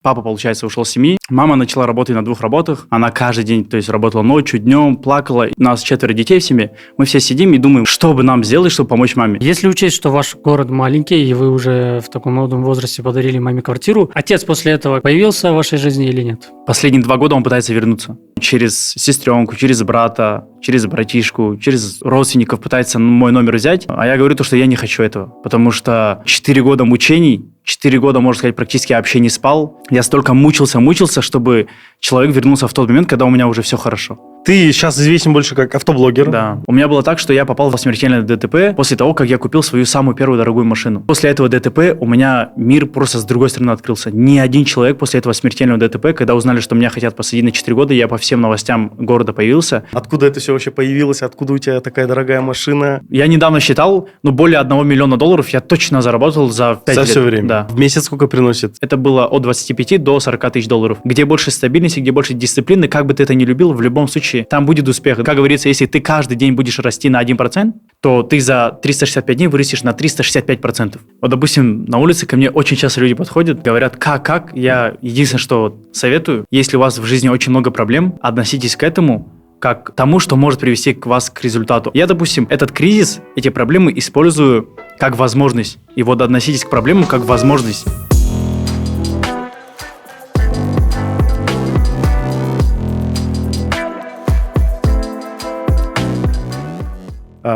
Папа, получается, ушел с семьи. Мама начала работать на 2 работах. Она каждый день, то есть, работала ночью, днем, плакала. У нас 4 детей в семье. Мы все сидим и думаем, что бы нам сделать, чтобы помочь маме. Если учесть, что ваш город маленький, и вы уже в таком молодом возрасте подарили маме квартиру, отец после этого появился в вашей жизни или нет? Последние 2 года он пытается вернуться. Через сестренку, через брата, через братишку, через родственников пытается мой номер взять. А я говорю то, что я не хочу этого. Потому что 4 года мучений, 4 года, можно сказать, практически я вообще не спал. Я столько мучился, чтобы человек вернулся в тот момент, когда у меня уже все хорошо. Ты сейчас известен больше как автоблогер. Да. У меня было так, что я попал в смертельное ДТП после того, как я купил свою самую первую дорогую машину. После этого ДТП у меня мир просто с другой стороны открылся. Ни один человек после этого смертельного ДТП, когда узнали, что меня хотят посадить на 4 года, я по всем новостям города появился. Откуда это все вообще появилось? Откуда у тебя такая дорогая машина? Я недавно считал, более $1 миллиона я точно заработал за 5 лет. За все время? Да. В месяц сколько приносит? Это было от 25 до 40 тысяч долларов. Где больше стабильности, где больше дисциплины, как бы ты это ни любил, в любом случае, там будет успех. Как говорится, если ты каждый день будешь расти на 1%, то ты за 365 дней вырастешь на 365%. Вот, допустим, на улице ко мне очень часто люди подходят, говорят, как? Я единственное, что советую, если у вас в жизни очень много проблем, относитесь к этому как к тому, что может привести вас к результату. Я, допустим, этот кризис, эти проблемы использую как возможность. И вот относитесь к проблемам как возможность.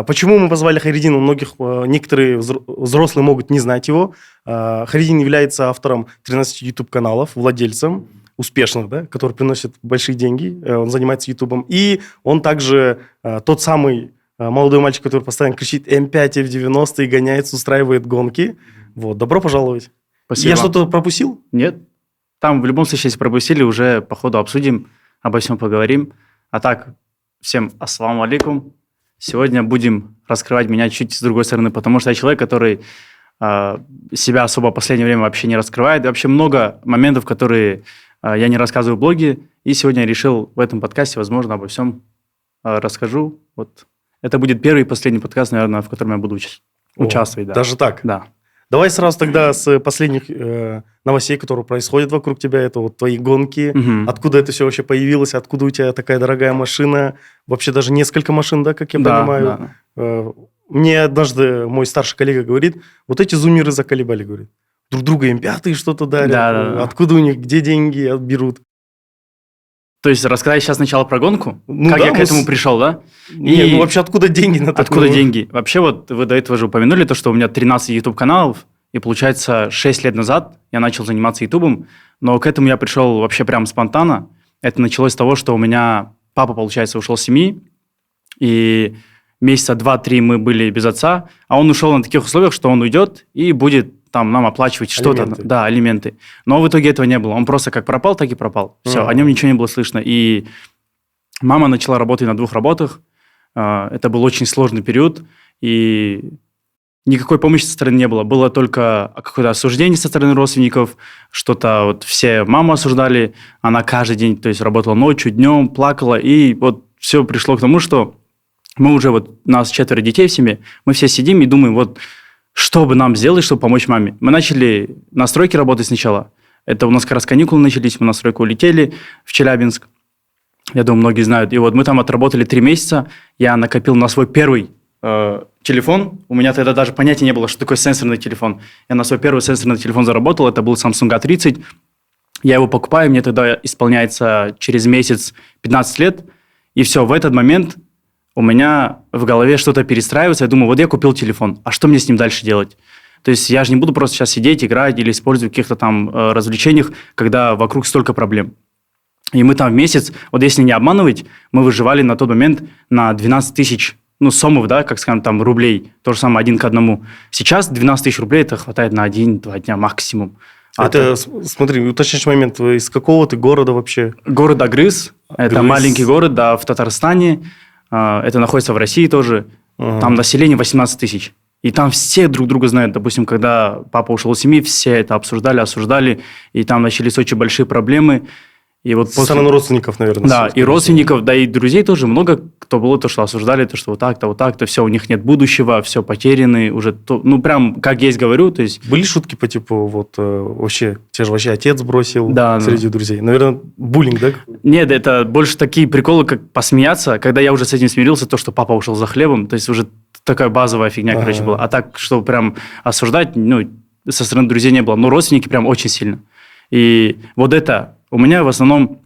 Почему мы позвали Хайреддина? Некоторые взрослые могут не знать его. Хайреддин является автором 13 YouTube-каналов, владельцем успешных, да, которые приносят большие деньги. Он занимается ютубом. И он также тот самый молодой мальчик, который постоянно кричит М5, F90 и гоняется, устраивает гонки. Вот. Добро пожаловать. Спасибо. Я что-то пропустил? Нет. Там в любом случае, если пропустили, уже по ходу обсудим, обо всем поговорим. А так, всем ассаламу алейкум. Сегодня будем раскрывать меня чуть с другой стороны, потому что я человек, который себя особо в последнее время вообще не раскрывает. И вообще много моментов, которые я не рассказываю в блоге. И сегодня я решил в этом подкасте, возможно, обо всем расскажу. Вот. Это будет первый и последний подкаст, наверное, в котором я буду участвовать. Да. Даже так? Да. Давай сразу тогда с последних новостей, которые происходят вокруг тебя. Это вот твои гонки. Угу. Откуда это все вообще появилось? Откуда у тебя такая дорогая машина? Вообще даже несколько машин, да, как я понимаю? Да. Мне однажды мой старший коллега говорит, вот эти зумеры заколебали, говорит. Друг друга М5 что-то дарят. Да. Откуда у них, где деньги берут? То есть рассказать сейчас сначала про гонку? Как я к этому пришел, да? Не, вообще откуда деньги на такое? Откуда деньги? Вообще вот вы до этого же упомянули то, что у меня 13 YouTube-каналов, и получается 6 лет назад я начал заниматься ютубом, но к этому я пришел вообще прям спонтанно. Это началось с того, что у меня папа, получается, ушел с семьи, и месяца 2-3 мы были без отца, а он ушел на таких условиях, что он уйдет и будет там нам оплачивать что-то. Да, алименты. Но в итоге этого не было. Он просто как пропал, так и пропал. Все, о нем ничего не было слышно. И мама начала работать на 2 работах. Это был очень сложный период. И никакой помощи со стороны не было. Было только какое-то осуждение со стороны родственников. Что-то вот все маму осуждали. Она каждый день, то есть, работала ночью, днем, плакала. И вот все пришло к тому, что мы уже, вот у нас 4 детей в семье, мы все сидим и думаем, вот что бы нам сделать, чтобы помочь маме. Мы начали на стройке работать сначала. Это у нас как раз каникулы начались, мы на стройку улетели в Челябинск. Я думаю, многие знают. И вот мы там отработали 3 месяца. Я накопил на свой первый телефон. У меня тогда даже понятия не было, что такое сенсорный телефон. Я на свой первый сенсорный телефон заработал. Это был Samsung A30. Я его покупаю, мне тогда исполняется через месяц 15 лет. И все, в этот момент у меня в голове что-то перестраивается. Я думаю, вот я купил телефон, а что мне с ним дальше делать? То есть я же не буду просто сейчас сидеть, играть или использовать в каких-то там развлечениях, когда вокруг столько проблем. И мы там в месяц, вот если не обманывать, мы выживали на тот момент на 12 тысяч, сомов, да, как скажем, там, рублей. То же самое 1 к 1. Сейчас 12 тысяч рублей это хватает на 1-2 дня максимум. Смотри, уточняющий момент, из какого ты города вообще? Город Агрыз. Это маленький город, да, в Татарстане. Это находится в России тоже. Там население 18 тысяч. И там все друг друга знают. Допустим, когда папа ушел из семьи, все это обсуждали, осуждали. И там начались очень большие проблемы. И вот Со стороны родственников, наверное. Да, и родственников, да и друзей тоже много, кто было то, что осуждали, то, что вот так-то, все, у них нет будущего, все потеряны, уже, прям, как есть говорю, то есть... Были шутки по типу, вот, вообще, тебя же вообще отец бросил среди друзей? Наверное, буллинг, да? Нет, это больше такие приколы, как посмеяться, когда я уже с этим смирился, то, что папа ушел за хлебом, то есть уже такая базовая фигня, короче, была. А так, чтобы прям осуждать, со стороны друзей не было. Но родственники прям очень сильно. И вот это у меня в основном,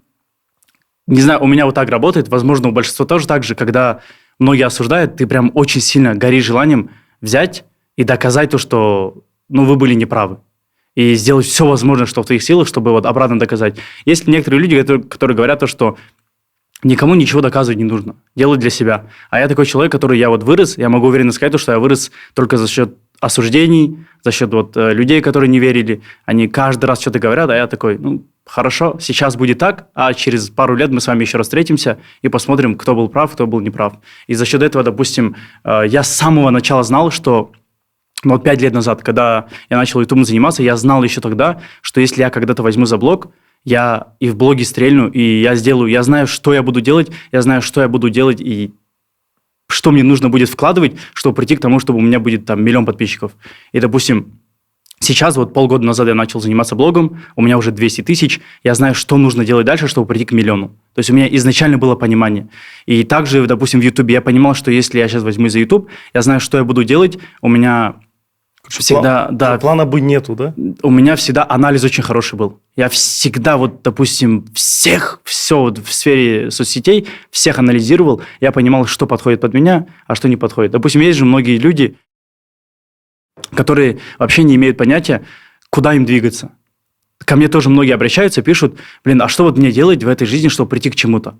не знаю, у меня вот так работает, возможно, у большинства тоже так же, когда многие осуждают, ты прям очень сильно горишь желанием взять и доказать то, что, вы были неправы. И сделать все возможное, что в твоих силах, чтобы вот обратно доказать. Есть некоторые люди, которые говорят то, что никому ничего доказывать не нужно, делать для себя. А я такой человек, который я вот вырос, я могу уверенно сказать, что я вырос только за счет осуждений, за счет вот людей, которые не верили. Они каждый раз что-то говорят, а я такой, хорошо, сейчас будет так, а через пару лет мы с вами еще раз встретимся и посмотрим, кто был прав, кто был неправ. И за счет этого, допустим, я с самого начала знал, что 5 лет назад, когда я начал YouTube заниматься, я знал еще тогда, что если я когда-то возьму за блог, я и в блоге стрельну, и я знаю, что я буду делать, и что мне нужно будет вкладывать, чтобы прийти к тому, чтобы у меня будет там 1 миллион подписчиков. И, допустим, сейчас, вот полгода назад я начал заниматься блогом, у меня уже 200 тысяч, я знаю, что нужно делать дальше, чтобы прийти к 1 миллиону. То есть у меня изначально было понимание. И также, допустим, в YouTube я понимал, что если я сейчас возьмусь за YouTube, я знаю, что я буду делать, у меня всегда... Плана бы нету, да? У меня всегда анализ очень хороший был. Я всегда, вот, допустим, все вот в сфере соцсетей, всех анализировал, я понимал, что подходит под меня, а что не подходит. Допустим, есть же многие люди, которые вообще не имеют понятия, куда им двигаться. Ко мне тоже многие обращаются, пишут, а что вот мне делать в этой жизни, чтобы прийти к чему-то?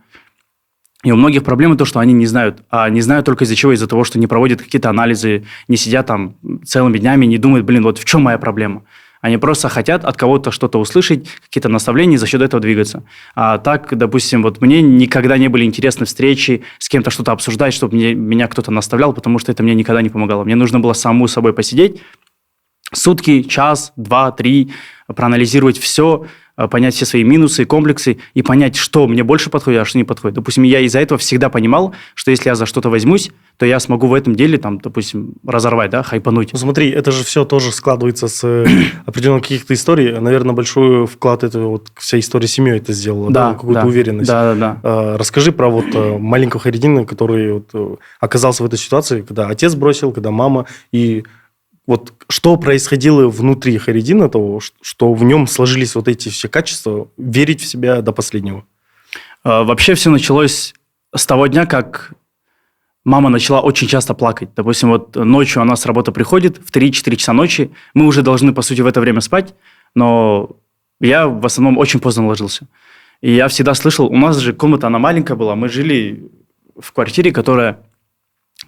И у многих проблема то, что они не знают. А не знают только из-за чего? Из-за того, что не проводят какие-то анализы, не сидят там целыми днями, не думают, вот в чем моя проблема. Они просто хотят от кого-то что-то услышать, какие-то наставления, и за счет этого двигаться. А так, допустим, вот мне никогда не были интересны встречи, с кем-то что-то обсуждать, чтобы меня кто-то наставлял, потому что это мне никогда не помогало. Мне нужно было самому собой посидеть, сутки, час, 2, 3, проанализировать все, понять все свои минусы, комплексы и понять, что мне больше подходит, а что не подходит. Допустим, я из-за этого всегда понимал, что если я за что-то возьмусь, то я смогу в этом деле, допустим, разорвать, хайпануть. Смотри, это же все тоже складывается с определенных каких-то историй. Наверное, большой вклад это вот вся история семьей это сделала, какую-то уверенность. Да. Расскажи про вот маленького Хайреддина, который оказался в этой ситуации, когда отец бросил, когда мама, и вот что происходило внутри Хайреддина, того, что в нем сложились вот эти все качества, верить в себя до последнего? Вообще все началось с того дня, как мама начала очень часто плакать. Допустим, вот ночью она с работы приходит, в 3-4 часа ночи. Мы уже должны, по сути, в это время спать, но я в основном очень поздно ложился. И я всегда слышал, у нас же комната, она маленькая была, мы жили в квартире, которая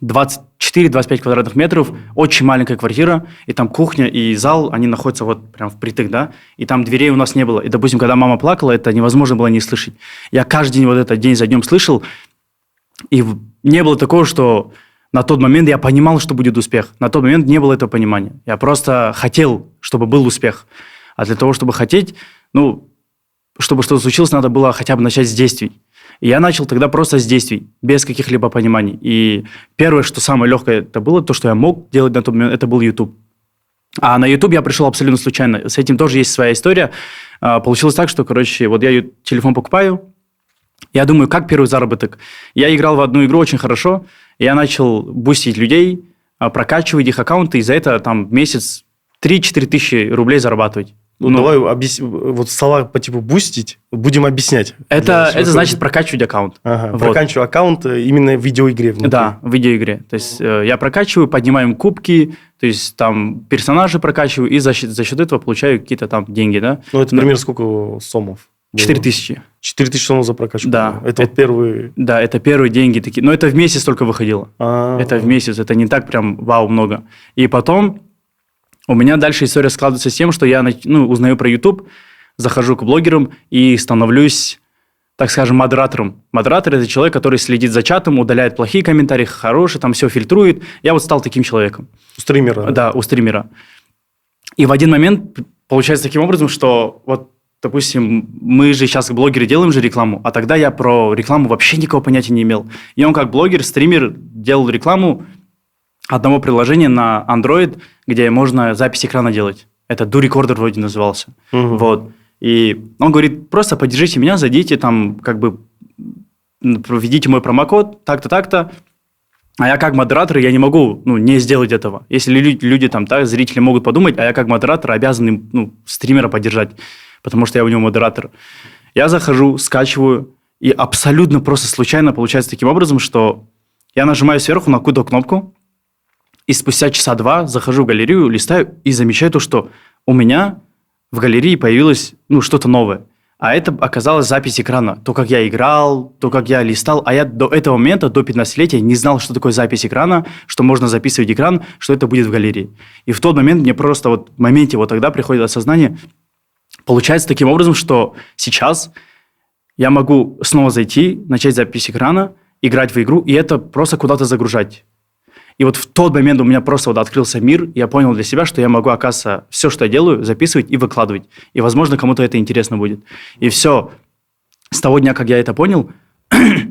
24-25 квадратных метров, очень маленькая квартира, и там кухня и зал, они находятся вот прям впритык, и там дверей у нас не было. И, допустим, когда мама плакала, это невозможно было не слышать. Я каждый день вот это день за днем слышал, и не было такого, что на тот момент я понимал, что будет успех. На тот момент не было этого понимания. Я просто хотел, чтобы был успех. А для того, чтобы хотеть, чтобы что-то случилось, надо было хотя бы начать с действий. И я начал тогда просто с действий, без каких-либо пониманий. И первое, что самое легкое это было, то, что я мог делать на тот момент, это был YouTube. А на YouTube я пришел абсолютно случайно. С этим тоже есть своя история. Получилось так, что, вот я телефон покупаю, я думаю, как первый заработок. Я играл в одну игру очень хорошо, и я начал бустить людей, прокачивать их аккаунты, и за это там месяц 3-4 тысячи рублей зарабатывать. Давай вот слова по типу бустить, будем объяснять. Это значит прокачивать аккаунт. Ага, вот. Прокачиваю аккаунт именно в видеоигре внутри. Да, в видеоигре. То есть я прокачиваю, поднимаем кубки, то есть там персонажи прокачиваю, и за счет этого получаю какие-то там деньги, да. Это, например, сколько сомов? 4000. 4000 сомов за прокачку? Да. Это вот первые... Да, это первые деньги такие. Но это в месяц только выходило. Это в месяц, это не так прям вау много. И потом... У меня дальше история складывается с тем, что я узнаю про YouTube, захожу к блогерам и становлюсь, так скажем, модератором. Модератор – это человек, который следит за чатом, удаляет плохие комментарии, хорошие, там все фильтрует. Я вот стал таким человеком. У стримера? Да, у стримера. И в один момент получается таким образом, что вот допустим, мы же сейчас блогеры делаем же рекламу, а тогда я про рекламу вообще никакого понятия не имел. И он как блогер, стример делал рекламу одного приложения на Android, где можно запись экрана делать. Это Do Recorder вроде назывался. Вот. И он говорит, просто поддержите меня, зайдите, там, как бы, введите мой промокод, так-то, так-то. А я как модератор, я не могу, не сделать этого. Если люди там, так, зрители могут подумать, а я как модератор обязан им, стримера поддержать, потому что я у него модератор. Я захожу, скачиваю, и абсолютно просто случайно получается таким образом, что я нажимаю сверху на какую-то кнопку, и спустя часа 2 захожу в галерею, листаю и замечаю то, что у меня в галерее появилось, что-то новое. А это оказалась запись экрана. То, как я играл, то, как я листал. А я до этого момента, до 15-летия, не знал, что такое запись экрана, что можно записывать экран, что это будет в галерее. И в тот момент мне просто в моменте тогда приходит осознание. Получается таким образом, что сейчас я могу снова зайти, начать запись экрана, играть в игру, и это просто куда-то загружать. И в тот момент у меня просто открылся мир, и я понял для себя, что я могу, оказывается, все, что я делаю, записывать и выкладывать. И, возможно, кому-то это интересно будет. И все. С того дня, как я это понял,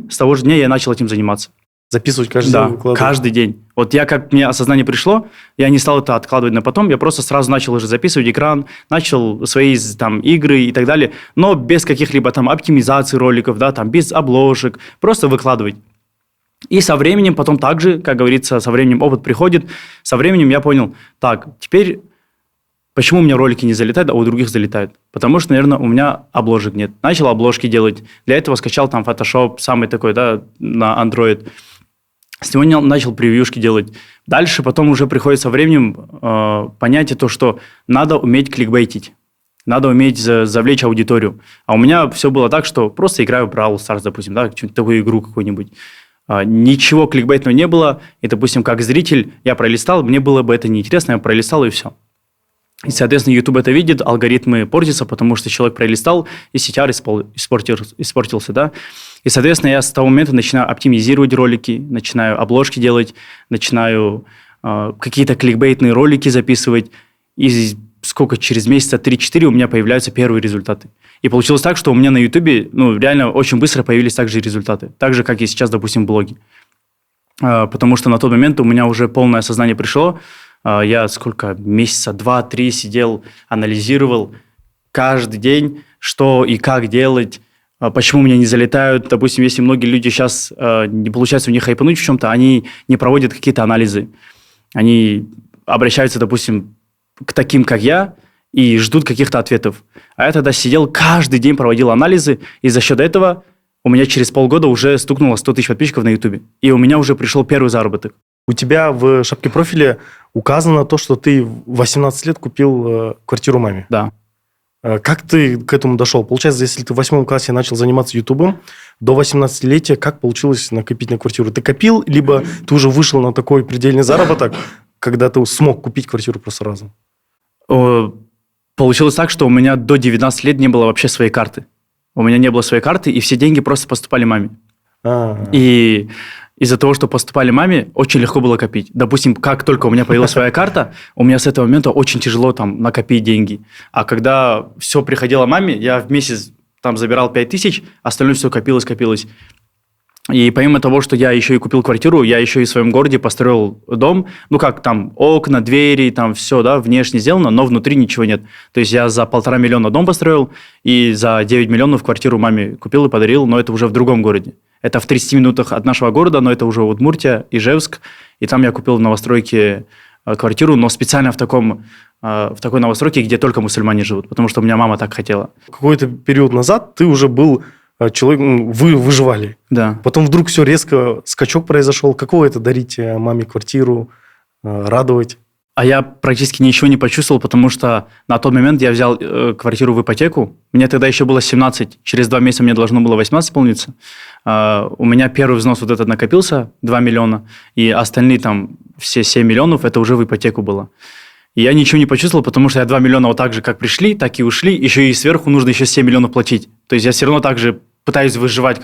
с того же дня я начал этим заниматься. Записывать каждый день, выкладывать? Да, каждый день. Как мне осознание пришло, я не стал это откладывать на потом, я просто сразу начал уже записывать экран, начал свои игры и так далее, но без каких-либо оптимизаций роликов, без обложек, просто выкладывать. И со временем потом также, как говорится, со временем опыт приходит. Со временем я понял, теперь почему у меня ролики не залетают, а у других залетают? Потому что, наверное, у меня обложек нет. Начал обложки делать. Для этого скачал Photoshop, самый такой, на Android. С него начал превьюшки делать. Дальше потом уже приходит со временем понятие то, что надо уметь кликбейтить. Надо уметь завлечь аудиторию. А у меня все было так, что просто играю в Brawl Stars, допустим, такую игру какую-нибудь. Ничего кликбейтного не было, и, допустим, как зритель я пролистал, мне было бы это неинтересно, я пролистал, и все. И, соответственно, YouTube это видит, алгоритмы портятся, потому что человек пролистал, и CTR испортился, да. И, соответственно, я с того момента начинаю оптимизировать ролики, начинаю обложки делать, начинаю какие-то кликбейтные ролики записывать, и через месяца 3-4 у меня появляются первые результаты. И получилось так, что у меня на Ютубе реально очень быстро появились также результаты. Так же, как и сейчас, допустим, блоги. Потому что на тот момент у меня уже полное осознание пришло. Я месяца 2-3 сидел, анализировал каждый день, что и как делать, почему у меня не залетают. Допустим, если многие люди сейчас не получается у них хайпануть в чем-то, они не проводят какие-то анализы. Они обращаются, допустим, к таким, как я, и ждут каких-то ответов. А я тогда сидел, каждый день проводил анализы, и за счет этого у меня через полгода уже стукнуло 100 тысяч подписчиков на Ютубе. И у меня уже пришел первый заработок. У тебя в шапке профиля указано то, что ты в 18 лет купил квартиру маме. Да. Как ты к этому дошел? Получается, если ты в 8 классе начал заниматься Ютубом, до 18-летия как получилось накопить на квартиру? Ты копил, либо ты уже вышел на такой предельный заработок, когда ты смог купить квартиру просто сразу? Получилось так, что у меня до 19 лет не было вообще своей карты. У меня не было своей карты, и все деньги просто поступали маме. И из-за того, что поступали маме, очень легко было копить. Допустим, как только у меня появилась своя карта, у меня с этого момента очень тяжело накопить деньги. А когда все приходило маме, я в месяц забирал 5 тысяч, остальное все копилось. И помимо того, что я еще и купил квартиру, я еще и в своем городе построил дом. Окна, двери, все, внешне сделано, но внутри ничего нет. То есть я за 1,5 миллиона дом построил, и за 9 миллионов квартиру маме купил и подарил, но это уже в другом городе. Это в 30 минутах от нашего города, но это уже Удмуртия, Ижевск. И там я купил в новостройке квартиру, но специально в такой новостройке, где только мусульмане живут, потому что у меня мама так хотела. Какой-то период назад ты уже был человеком, вы выживали. Да. Потом вдруг все резко, скачок произошел. Каково это дарить маме квартиру, радовать? А я практически ничего не почувствовал, потому что на тот момент я взял квартиру в ипотеку. Мне тогда еще было 17. Через 2 месяца мне должно было 18 исполниться. У меня первый взнос этот накопился, 2 миллиона. И остальные все 7 миллионов, это уже в ипотеку было. И я ничего не почувствовал, потому что я 2 миллиона так же, как пришли, так и ушли. Еще и сверху нужно еще 7 миллионов платить. То есть я все равно так же пытаюсь выживать,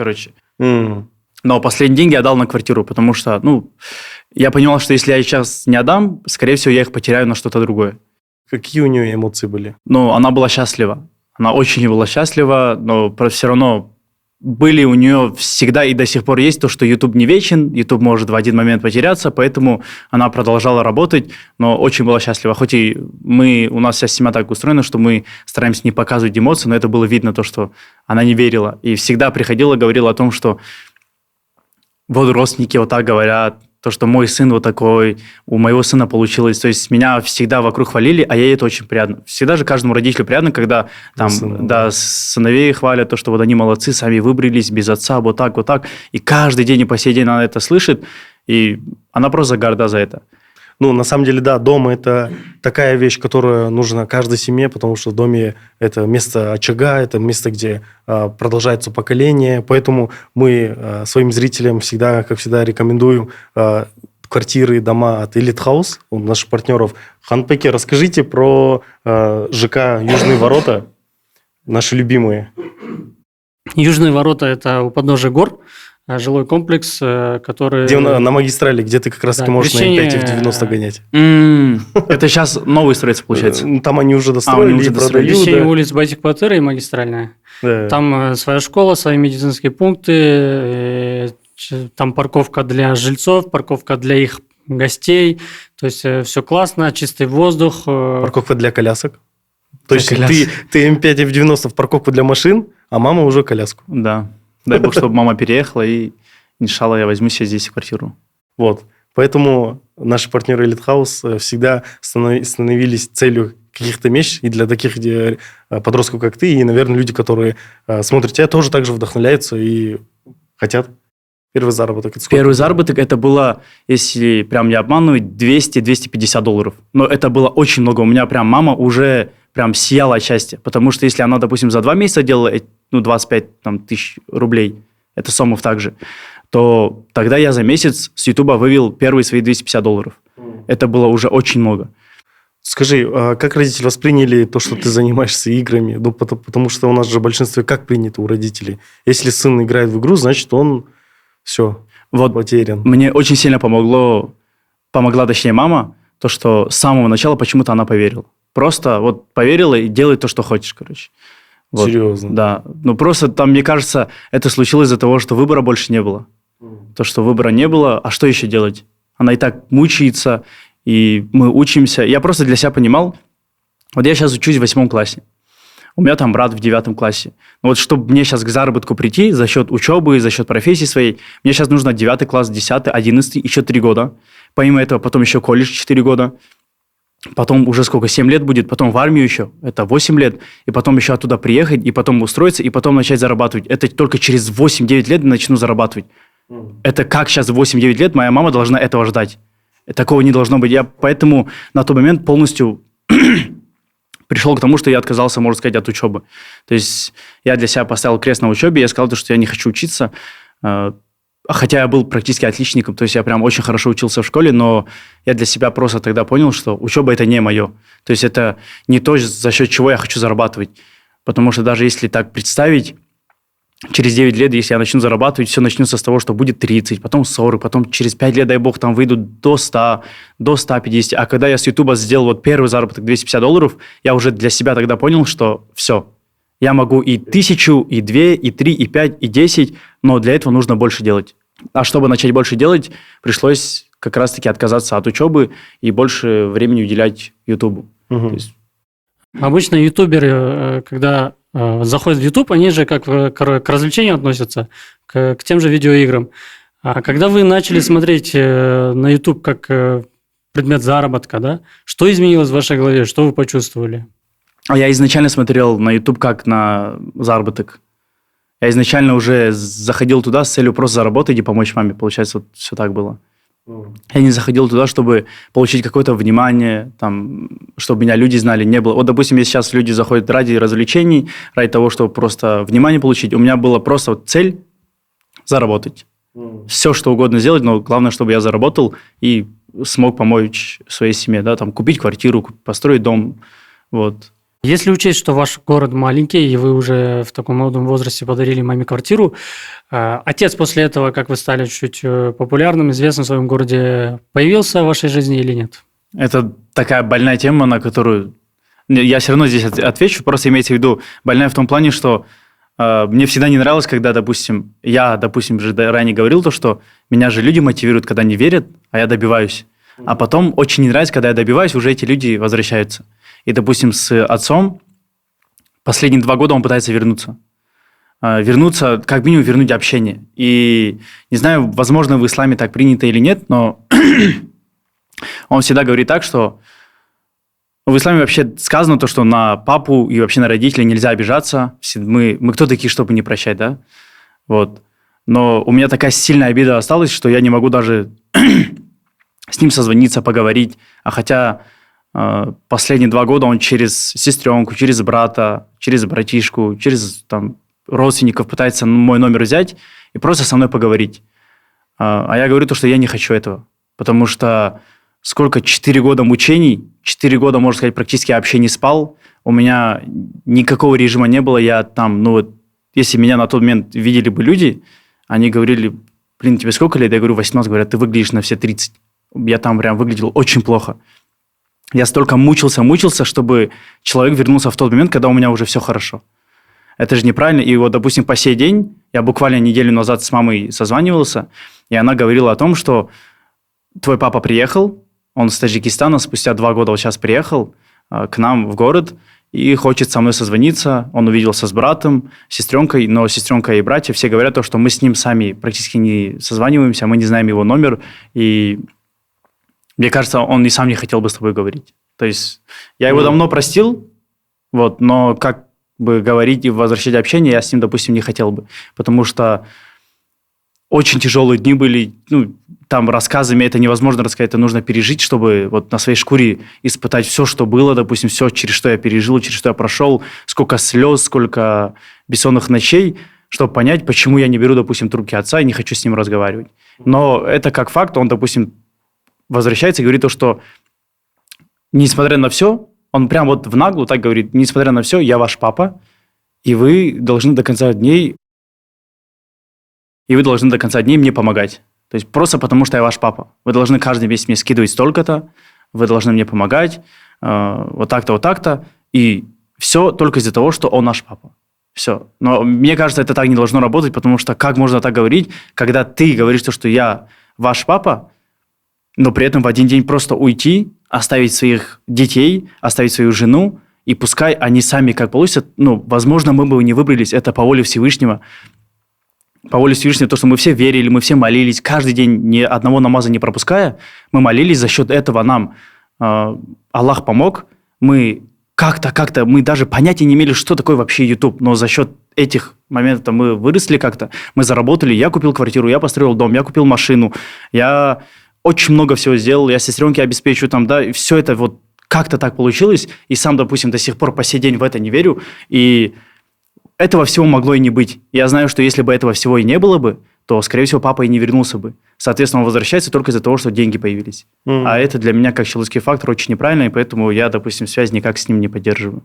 Но последние деньги я дал на квартиру, потому что, я понимал, что если я сейчас не отдам, скорее всего, я их потеряю на что-то другое. Какие у нее эмоции были? Она была счастлива. Она очень не была счастлива, но все равно были у нее всегда и до сих пор есть то, что YouTube не вечен, YouTube может в один момент потеряться, поэтому она продолжала работать, но очень была счастлива. Хоть и у нас вся семья так устроена, что мы стараемся не показывать эмоции, но это было видно то, что она не верила. И всегда приходила, говорила о том, что вот родственники вот так говорят, то, что мой сын вот такой, у моего сына получилось. То есть меня всегда вокруг хвалили, а ей это очень приятно. Всегда же каждому родителю приятно, когда там, сыновей хвалят, то, что вот они молодцы, сами выбрались без отца, вот так, вот так. И каждый день и по сей день она это слышит, и она просто горда за это. Ну, на самом деле, да, дом – это такая вещь, которая нужна каждой семье, потому что в доме это место очага, это место, где продолжается поколение. Поэтому мы своим зрителям всегда, как всегда, рекомендуем квартиры, дома от Elite House, у наших партнеров. Ханпеке, расскажите про ЖК «Южные ворота», наши любимые. Южные ворота – это у подножия гор. Жилой комплекс, который... Где на магистрали, где ты как раз можешь на М5 и в 90 гонять. Это сейчас новый строится, получается? Там они уже достроили и продают. Пересечение улиц Байтик-Батыры и магистральная. Да. Там своя школа, свои медицинские пункты, там парковка для жильцов, парковка для их гостей. То есть все классно, чистый воздух. Парковка для колясок. То есть ты М5 и в 90 в парковку для машин, а мама уже коляску. Да. Дай бог, чтобы мама переехала, и, иншалла, я возьму себе здесь квартиру. Вот. Поэтому наши партнеры Elite House всегда становились целью каких-то мест, и для таких подростков, как ты, и, наверное, люди, которые смотрят тебя, тоже так же вдохновляются и хотят. Первый заработок. Первый заработок, это было, если прям не обманывать, $200-250. Но это было очень много. У меня прям мама уже прям сияла от счастья. Потому что если она, допустим, за 2 месяца делала 25 тысяч рублей, это Сомов также, то тогда я за месяц с Ютуба вывел первые свои $250. Это было уже очень много. Скажи, как родители восприняли то, что ты занимаешься играми? Ну, потому что у нас же в большинстве как принято у родителей. Если сын играет в игру, значит, он все, вот потерян. Мне очень сильно помогла, точнее, мама, то, что с самого начала почему-то она поверила. Просто вот поверила и делай то, что хочешь, короче. Вот. Серьезно? Да. Ну, просто там, мне кажется, это случилось из-за того, что выбора больше не было. То, что выбора не было, а что еще делать? Она и так мучается, и мы учимся. Я просто для себя понимал, вот я сейчас учусь в 8 классе. У меня там брат в 9 классе. Но вот чтобы мне сейчас к заработку прийти за счет учебы, за счет профессии своей, мне сейчас нужно 9 класс, 10, 11, еще 3 года. Помимо этого, потом еще колледж 4 года. Потом уже сколько, 7 лет будет, потом в армию еще, это 8 лет, и потом еще оттуда приехать, и потом устроиться, и потом начать зарабатывать. Это только через 8-9 лет я начну зарабатывать. Это как сейчас в 8-9 лет моя мама должна этого ждать? Такого не должно быть. Я поэтому на тот момент полностью пришел к тому, что я отказался, можно сказать, от учебы. То есть я для себя поставил крест на учебе, я сказал, что я не хочу учиться, хотя я был практически отличником, то есть я прям очень хорошо учился в школе, но я для себя просто тогда понял, что учеба – это не мое. То есть это не то, за счет чего я хочу зарабатывать. Потому что даже если так представить, через 9 лет, если я начну зарабатывать, все начнется с того, что будет 30, потом 40, потом через 5 лет, дай бог, там выйду до 100, до 150. А когда я с Ютуба сделал вот первый заработок $250, я уже для себя тогда понял, что все, я могу и 1000, и 2, и 3, и 5, и 10, но для этого нужно больше делать. А чтобы начать больше делать, пришлось как раз-таки отказаться от учебы и больше времени уделять Ютубу. Обычно ютуберы, когда заходят в YouTube, они же как к развлечению относятся, к тем же видеоиграм. А когда вы начали смотреть на YouTube как предмет заработка, да, что изменилось в вашей голове, что вы почувствовали? Я изначально смотрел на YouTube как на заработок. Я изначально уже заходил туда с целью просто заработать и помочь маме. Получается, вот все так было. Я не заходил туда, чтобы получить какое-то внимание, там, чтобы меня люди знали, не было. Вот, допустим, если сейчас люди заходят ради развлечений, ради того, чтобы просто внимание получить, у меня была просто вот цель заработать. Все, что угодно сделать, но главное, чтобы я заработал и смог помочь своей семье, да, там, купить квартиру, построить дом, вот. Если учесть, что ваш город маленький, и вы уже в таком молодом возрасте подарили маме квартиру, отец после этого, как вы стали чуть популярным, известным в своем городе, появился в вашей жизни или нет? Это такая больная тема, на которую Я все равно здесь отвечу, просто имейте в виду, больная в том плане, что мне всегда не нравилось, когда, допустим, же ранее говорил то, что меня же люди мотивируют, когда не верят, а я добиваюсь. А потом очень не нравится, когда я добиваюсь, уже эти люди возвращаются. И, допустим, с отцом последние 2 года он пытается вернуться. Вернуться, как минимум, вернуть общение. И не знаю, возможно, в исламе так принято или нет, но он всегда говорит так, что в исламе вообще сказано то, что на папу и вообще на родителей нельзя обижаться. Мы кто такие, чтобы не прощать, да? Вот. Но у меня такая сильная обида осталась, что я не могу даже с ним созвониться, поговорить. А хотя последние 2 года он через сестренку, через брата, через братишку, через там, родственников пытается мой номер взять и просто со мной поговорить. А я говорю то, что я не хочу этого. Потому что 4 года мучений, 4 года, можно сказать, практически я вообще не спал. У меня никакого режима не было. Я там, если меня на тот момент видели бы люди, они говорили, блин, тебе сколько лет? Я говорю, 18. Говорят, ты выглядишь на все 30. Я там прям выглядел очень плохо. Я столько мучился, чтобы человек вернулся в тот момент, когда у меня уже все хорошо. Это же неправильно. И вот, допустим, по сей день, я буквально неделю назад с мамой созванивался, и она говорила о том, что твой папа приехал, он с Таджикистана, спустя 2 года вот сейчас приехал к нам в город и хочет со мной созвониться. Он увиделся с братом, сестренкой, но сестренка и братья все говорят то, что мы с ним сами практически не созваниваемся, мы не знаем его номер, и мне кажется, он и сам не хотел бы с тобой говорить. То есть я его давно простил, вот, но как бы говорить и возвращать общение я с ним, допустим, не хотел бы, потому что очень тяжелые дни были, там рассказами это невозможно рассказать, это нужно пережить, чтобы вот на своей шкуре испытать все, что было, допустим, все, через что я пережил, через что я прошел, сколько слез, сколько бессонных ночей, чтобы понять, почему я не беру, допустим, трубки отца и не хочу с ним разговаривать. Но это как факт, он, допустим, возвращается и говорит то, что несмотря на все, он прям вот в наглую так говорит, несмотря на все, я ваш папа, и вы должны до конца дней мне помогать. То есть просто потому, что я ваш папа. Вы должны каждый месяц мне скидывать столько-то, вы должны мне помогать, вот так-то, вот так-то, и все только из-за того, что он наш папа. Все. Но мне кажется, это так не должно работать, потому что как можно так говорить, когда ты говоришь то, что я ваш папа, но при этом в один день просто уйти, оставить своих детей, оставить свою жену, и пускай они сами как получится, возможно, мы бы не выбрались, это по воле Всевышнего. По воле Всевышнего, то, что мы все верили, мы все молились, каждый день ни одного намаза не пропуская, мы молились, за счет этого нам Аллах помог, мы как-то, мы даже понятия не имели, что такое вообще YouTube, но за счет этих моментов мы выросли как-то, мы заработали, я купил квартиру, я построил дом, я купил машину, я очень много всего сделал, я сестренке обеспечиваю там, да, и все это вот как-то так получилось, и сам, допустим, до сих пор по сей день в это не верю, и этого всего могло и не быть. Я знаю, что если бы этого всего и не было бы, то, скорее всего, папа и не вернулся бы. Соответственно, он возвращается только из-за того, что деньги появились. А это для меня, как человеческий фактор, очень неправильно, и поэтому я, допустим, связь никак с ним не поддерживаю.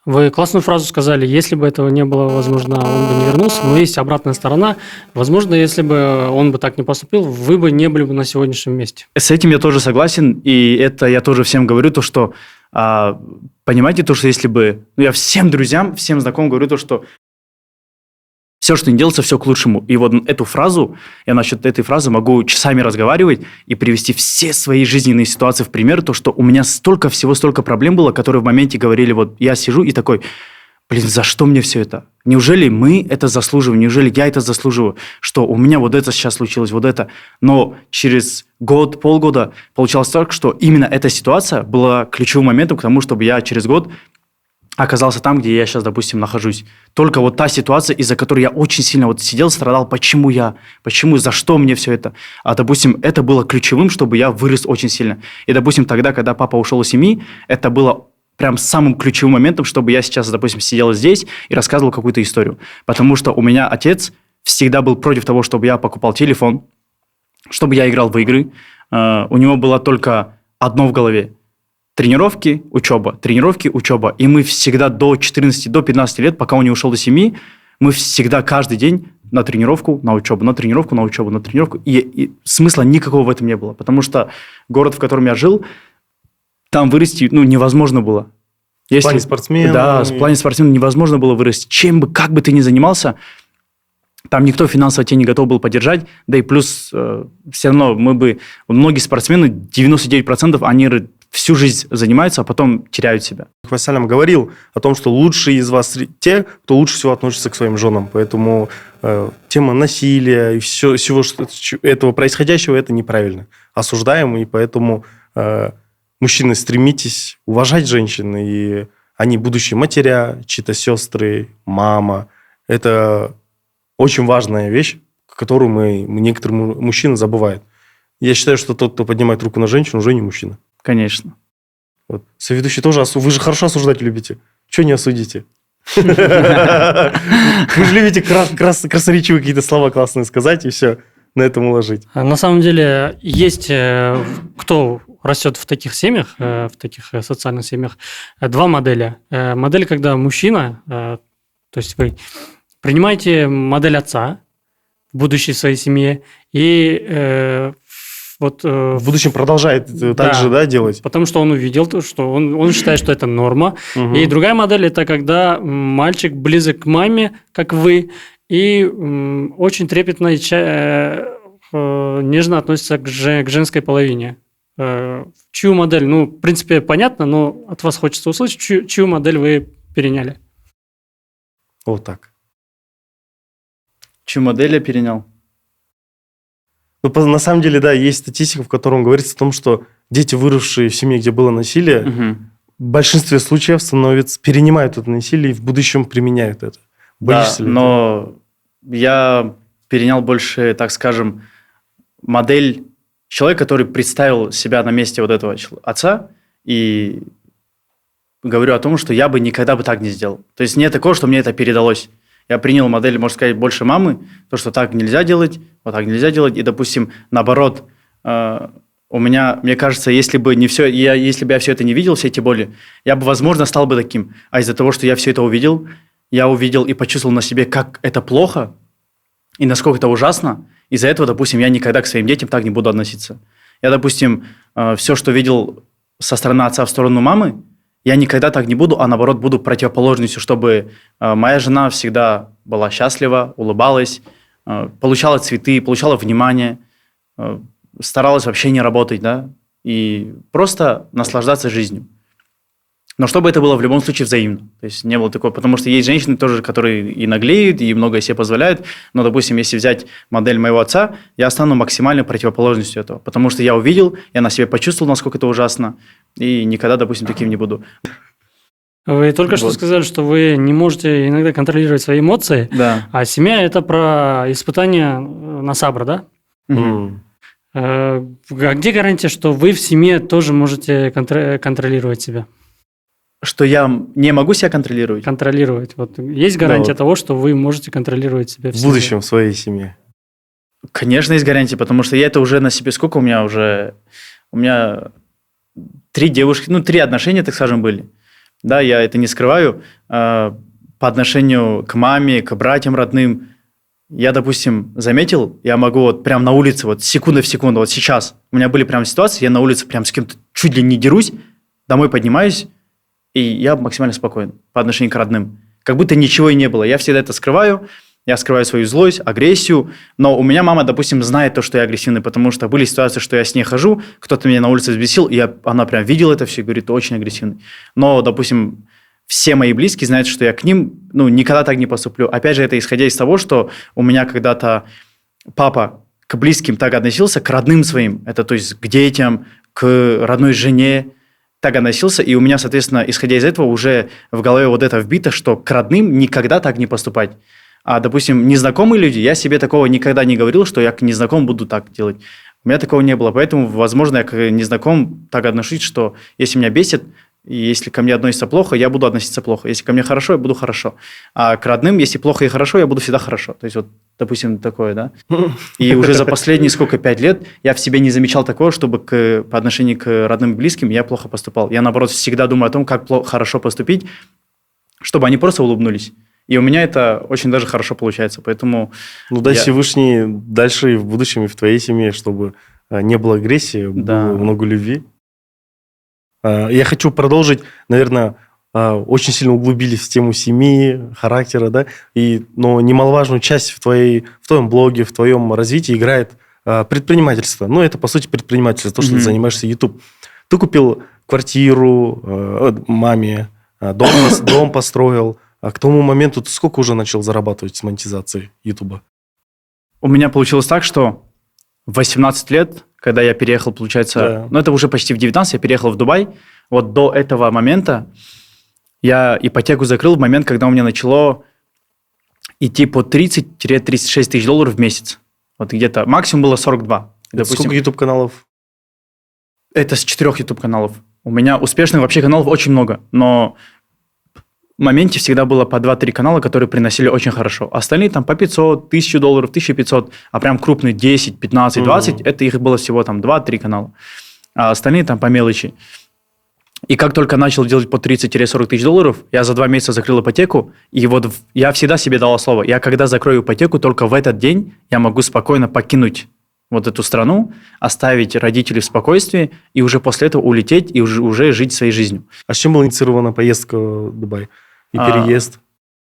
Вы классную фразу сказали, если бы этого не было, возможно, он бы не вернулся, но есть обратная сторона. Возможно, если бы он бы так не поступил, вы бы не были бы на сегодняшнем месте. С этим я тоже согласен, и это я тоже всем говорю, то, что понимаете, то, что если бы... я всем друзьям, всем знакомым говорю то, что все, что не делается, все к лучшему. И вот эту фразу, я насчет этой фразы могу часами разговаривать и привести все свои жизненные ситуации в пример, то, что у меня столько всего, столько проблем было, которые в моменте говорили, вот я сижу и такой, блин, за что мне все это? Неужели мы это заслуживаем? Неужели я это заслуживаю? Что у меня вот это сейчас случилось, вот это. Но через год, полгода получалось так, что именно эта ситуация была ключевым моментом к тому, чтобы я через год оказался там, где я сейчас, допустим, нахожусь. Только вот та ситуация, из-за которой я очень сильно вот сидел, страдал, почему, за что мне все это. А, допустим, это было ключевым, чтобы я вырос очень сильно. И, допустим, тогда, когда папа ушел из семьи, это было прям самым ключевым моментом, чтобы я сейчас, допустим, сидел здесь и рассказывал какую-то историю. Потому что у меня отец всегда был против того, чтобы я покупал телефон, чтобы я играл в игры. У него было только одно в голове. Тренировки, учеба. И мы всегда до 14, до 15 лет, пока он не ушел до семьи, мы всегда каждый день на тренировку, на учебу, на тренировку, на учебу, на тренировку. И смысла никакого в этом не было. Потому что город, в котором я жил, там вырасти невозможно было. В плане спортсмена. Да, в плане спортсмена невозможно было вырасти. Как бы ты ни занимался, там никто финансово тебя не готов был поддержать, да и плюс все равно многие спортсмены, 99%, они всю жизнь занимаются, а потом теряют себя. Вассалям говорил о том, что лучшие из вас те, кто лучше всего относится к своим женам. Поэтому тема насилия и всего этого происходящего, это неправильно. Осуждаем, и поэтому мужчины, стремитесь уважать женщин, и они будущие матеря, чьи-то сестры, мама. Это очень важная вещь, которую некоторые мужчины забывают. Я считаю, что тот, кто поднимает руку на женщину, уже не мужчина. Конечно. Вот. Соведущий тоже, вы же хорошо осуждать любите. Чего не осудите? Вы же любите красноречивые какие-то слова классные сказать, и все, на этом уложить. На самом деле, есть кто растет в таких семьях, в таких социальных семьях, два модели. Модель, когда мужчина, то есть вы принимаете модель отца в будущей своей семье, и в будущем продолжает так же делать. Потому что он увидел, что он считает, что это норма. Угу. И другая модель – это когда мальчик близок к маме, как вы, и очень трепетно и нежно относится к женской половине. Чью модель? В принципе, понятно, но от вас хочется услышать, чью модель вы переняли. Вот так. Чью модель я перенял? На самом деле, да, есть статистика, в котором говорится о том, что дети, выросшие в семье, где было насилие, в большинстве случаев перенимают это насилие и в будущем применяют это. Да, но я перенял больше, так скажем, модель человека, который представил себя на месте вот этого отца, и говорю о том, что я бы никогда бы так не сделал. То есть нет такого, что мне это передалось. Я принял модель, можно сказать, больше мамы, то, что так нельзя делать, вот так нельзя делать. И, допустим, наоборот, у меня, мне кажется, если бы я все это не видел, все эти боли, я бы, возможно, стал бы таким. А из-за того, что я все это увидел, я увидел и почувствовал на себе, как это плохо и насколько это ужасно. Из-за этого, допустим, я никогда к своим детям так не буду относиться. Я, допустим, все, что видел со стороны отца в сторону мамы, я никогда так не буду, а наоборот буду противоположностью, чтобы моя жена всегда была счастлива, улыбалась, получала цветы, получала внимание, старалась вообще не работать, да, и просто наслаждаться жизнью. Но чтобы это было в любом случае взаимно. То есть не было такого, потому что есть женщины тоже, которые и наглеют, и многое себе позволяют. Но, допустим, если взять модель моего отца, я стану максимальной противоположностью этого. Потому что я увидел, я на себе почувствовал, насколько это ужасно. И никогда, допустим, таким не буду. Вы только что сказали, что вы не можете иногда контролировать свои эмоции. Да. А семья – это про испытания на сабр, да? А где гарантия, что вы в семье тоже можете контролировать себя? Что я не могу себя контролировать? Контролировать. Вот есть гарантия того, что вы можете контролировать себя в семье? В будущем в своей семье. Конечно, есть гарантия, потому что я это уже на себе... Сколько у меня уже... У меня 3 девушки, 3 отношения, так скажем, были. Да, я это не скрываю. По отношению к маме, к братьям родным. Я, допустим, заметил, я могу вот прям на улице, вот секунда в секунду, вот сейчас. У меня были прям ситуации, я на улице прям с кем-то чуть ли не дерусь, домой поднимаюсь, и я максимально спокоен по отношению к родным. Как будто ничего и не было. Я всегда это скрываю. Я скрываю свою злость, агрессию. Но у меня мама, допустим, знает то, что я агрессивный, потому что были ситуации, что я с ней хожу, кто-то меня на улице взбесил, и она прям видела это все и говорит, ты очень агрессивный. Но, допустим, все мои близкие знают, что я к ним никогда так не поступлю. Опять же, это исходя из того, что у меня когда-то папа к близким так относился, к родным своим. Это то есть к детям, к родной жене. Так относился, и у меня, соответственно, исходя из этого, уже в голове вот это вбито, что к родным никогда так не поступать. А, допустим, незнакомые люди, я себе такого никогда не говорил, что я к незнакомым буду так делать. У меня такого не было, поэтому, возможно, я к незнакомым так отношусь, что если меня бесит, и если ко мне относится плохо, я буду относиться плохо. Если ко мне хорошо, я буду хорошо. А к родным, если плохо и хорошо, я буду всегда хорошо. То есть, вот, допустим, такое, да? И уже за последние 5 лет я в себе не замечал такого, чтобы по отношению к родным и близким я плохо поступал. Я, наоборот, всегда думаю о том, как хорошо поступить, чтобы они просто улыбнулись. И у меня это очень даже хорошо получается, поэтому... дай Всевышний дальше и в будущем, и в твоей семье, чтобы не было агрессии, было много любви. Я хочу продолжить, наверное, очень сильно углубились в тему семьи, характера, да, но немаловажную часть в твоем блоге, в твоем развитии играет предпринимательство. Ну, это, по сути, предпринимательство, то, что ты занимаешься YouTube. Ты купил квартиру маме, дом построил. А к тому моменту ты сколько уже начал зарабатывать с монетизацией YouTube? У меня получилось так, что в 18 лет, когда я переехал, получается, это уже почти в 19, я переехал в Дубай. Вот до этого момента я ипотеку закрыл в момент, когда у меня начало идти по 30-36 тысяч долларов в месяц. Вот где-то максимум было 42. Допустим, сколько YouTube-каналов? Это с 4 YouTube-каналов. У меня успешных вообще каналов очень много, но в моменте всегда было по 2-3 канала, которые приносили очень хорошо. Остальные там по 500, 1000 долларов, 1500, а прям крупные 10, 15, 20, это их было всего там 2-3 канала. А остальные там по мелочи. И как только начал делать по 30-40 тысяч долларов, я за 2 месяца закрыл ипотеку, и вот я всегда себе дал слово, я когда закрою ипотеку, только в этот день я могу спокойно покинуть вот эту страну, оставить родителей в спокойствии и уже после этого улететь и уже жить своей жизнью. А с чем была инициирована поездка в Дубай и переезд?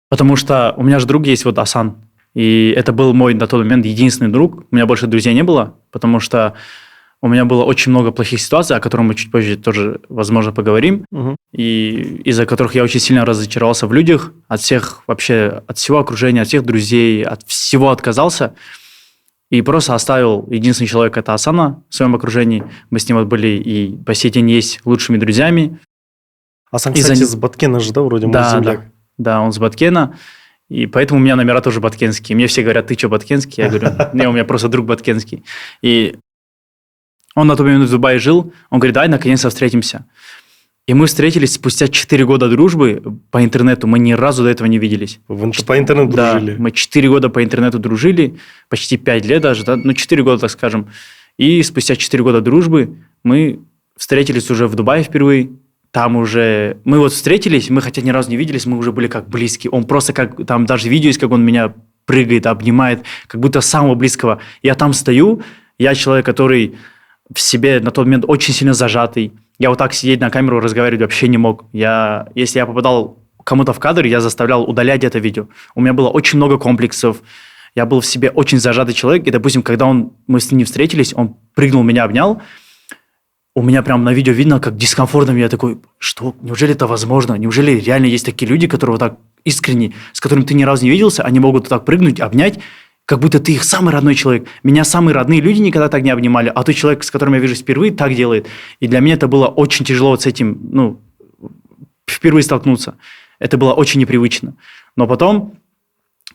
Потому что у меня же друг есть, вот Асан, и это был мой на тот момент единственный друг, у меня больше друзей не было, потому что у меня было очень много плохих ситуаций, о которых мы чуть позже тоже, возможно, поговорим, и из-за которых я очень сильно разочаровался в людях, от всего окружения, от всех друзей, от всего отказался. И просто оставил единственный человек, это Асана, в своем окружении. Мы с ним вот были и по сей день есть лучшими друзьями. Асан, кстати, с Баткена же, да, вроде мой земляк? Да, он с Баткена. И поэтому у меня номера тоже баткенские. Мне все говорят, ты что, баткенский? Я говорю, не, у меня просто друг баткенский. И он на тот момент в Дубае жил. Он говорит, давай наконец-то встретимся. И мы встретились спустя 4 года дружбы по интернету. Мы ни разу до этого не виделись. По интернету дружили? Да, мы 4 года по интернету дружили, почти 5 лет даже, да? 4 года, так скажем. И спустя 4 года дружбы мы встретились уже в Дубае впервые. Там уже... Мы вот встретились, мы хотя ни разу не виделись, мы уже были как близкие. Он просто как... Там даже видео есть, как он меня прыгает, обнимает, как будто самого близкого. Я там стою, я человек, который в себе на тот момент очень сильно зажатый. Я вот так сидеть на камеру разговаривать вообще не мог. Если я попадал кому-то в кадр, я заставлял удалять это видео. У меня было очень много комплексов. Я был в себе очень зажатый человек. И, допустим, когда мы с ним встретились, он прыгнул, меня обнял. У меня прям на видео видно, как дискомфортно. Я такой, что? Неужели это возможно? Неужели реально есть такие люди, которые вот так искренне, с которыми ты ни разу не виделся, они могут вот так прыгнуть, обнять, как будто ты их самый родной человек. Меня самые родные люди никогда так не обнимали, а тот человек, с которым я вижусь впервые, так делает. И для меня это было очень тяжело вот с этим, впервые столкнуться. Это было очень непривычно. Но потом,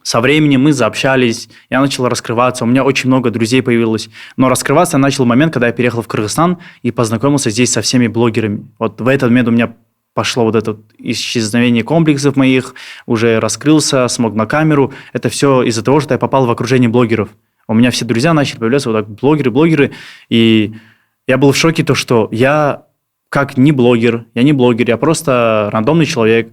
со временем мы заобщались, я начал раскрываться, у меня очень много друзей появилось. Но раскрываться я начал в момент, когда я переехал в Кыргызстан и познакомился здесь со всеми блогерами. Вот в этот момент у меня пошло вот это исчезновение комплексов моих, уже раскрылся, смог на камеру. Это все из-за того, что я попал в окружение блогеров. У меня все друзья начали появляться вот так, блогеры. И я был в шоке, то, что я как не блогер, я просто рандомный человек,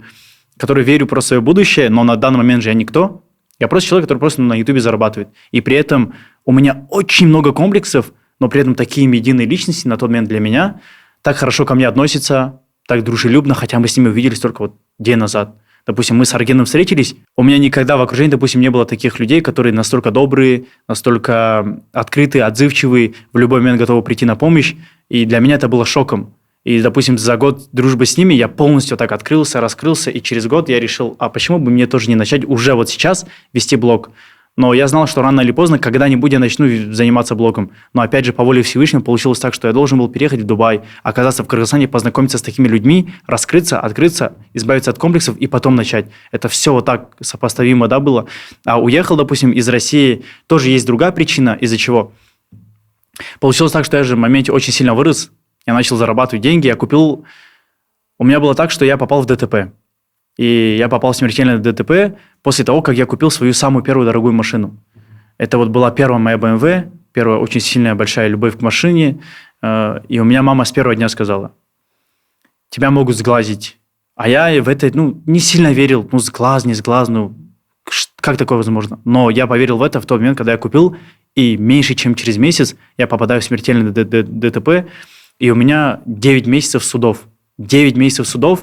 который верю про свое будущее, но на данный момент же я никто. Я просто человек, который просто на Ютубе зарабатывает. И при этом у меня очень много комплексов, но при этом такие медийные личности на тот момент для меня так хорошо ко мне относятся, так дружелюбно, хотя мы с ними увиделись только вот день назад. Допустим, мы с Аргеном встретились, у меня никогда в окружении, допустим, не было таких людей, которые настолько добрые, настолько открытые, отзывчивые, в любой момент готовы прийти на помощь, и для меня это было шоком. И, допустим, за год дружбы с ними я полностью так открылся, раскрылся, и через год я решил, а почему бы мне тоже не начать уже вот сейчас вести блог? Но я знал, что рано или поздно, когда-нибудь я начну заниматься блогом. Но опять же, по воле Всевышнего получилось так, что я должен был переехать в Дубай, оказаться в Кыргызстане, познакомиться с такими людьми, раскрыться, открыться, избавиться от комплексов и потом начать. Это все вот так сопоставимо, да, было. А уехал, допустим, из России, тоже есть другая причина, из-за чего. Получилось так, что я же в моменте очень сильно вырос, я начал зарабатывать деньги, У меня было так, что я попал в ДТП. И я попал в смертельное ДТП после того, как я купил свою самую первую дорогую машину. Это вот была первая моя BMW, первая очень сильная большая любовь к машине. И у меня мама с первого дня сказала, тебя могут сглазить. А я в это не сильно верил. Сглаз, не сглаз, как такое возможно? Но я поверил в это в тот момент, когда я купил, и меньше чем через месяц я попадаю в смертельное ДТП, и у меня 9 месяцев судов. 9 месяцев судов.